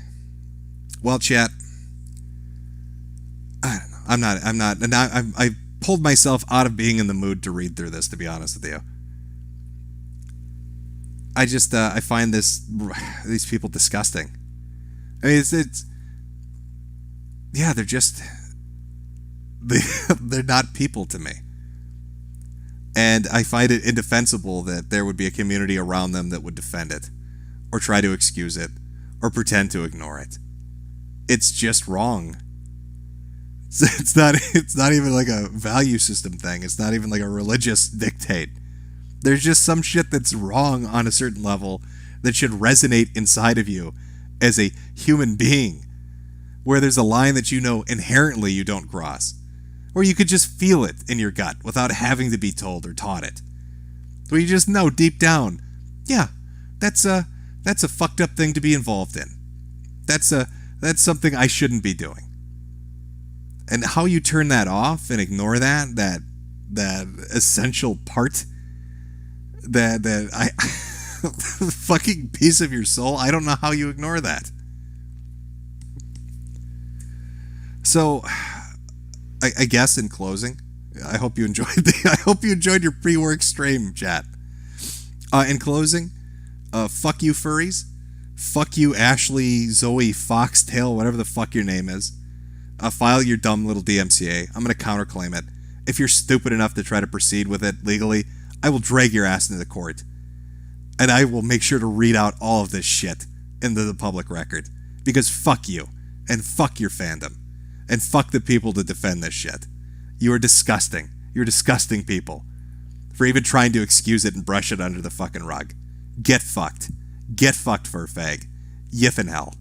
Well, chat. I don't know. I'm not. pulled myself out of being in the mood to read through this, to be honest with you. I just I find these people disgusting. I mean, it's yeah, they're just they're not people to me. And I find it indefensible that there would be a community around them that would defend it, or try to excuse it, or pretend to ignore it. It's just wrong. It's not even like a value system thing. It's not even like a religious dictate. There's just some shit that's wrong on a certain level that should resonate inside of you as a human being, where there's a line that you know inherently you don't cross, or you could just feel it in your gut without having to be told or taught it, where you just know deep down, yeah, that's a fucked up thing to be involved in. That's something I shouldn't be doing. And how you turn that off and ignore that essential part, that I fucking piece of your soul, I don't know how you ignore that. So, I guess in closing, I hope you enjoyed your pre-work stream, chat. In closing, fuck you furries, fuck you Ashley, Zoe, Foxtail, whatever the fuck your name is. File your dumb little DMCA. I'm gonna counterclaim it. If you're stupid enough to try to proceed with it legally, I will drag your ass into the court, and I will make sure to read out all of this shit into the public record, because fuck you, and fuck your fandom. And fuck the people that defend this shit. You are disgusting. You're disgusting people. For even trying to excuse it and brush it under the fucking rug. Get fucked. Get fucked for a fag. Yiff in hell.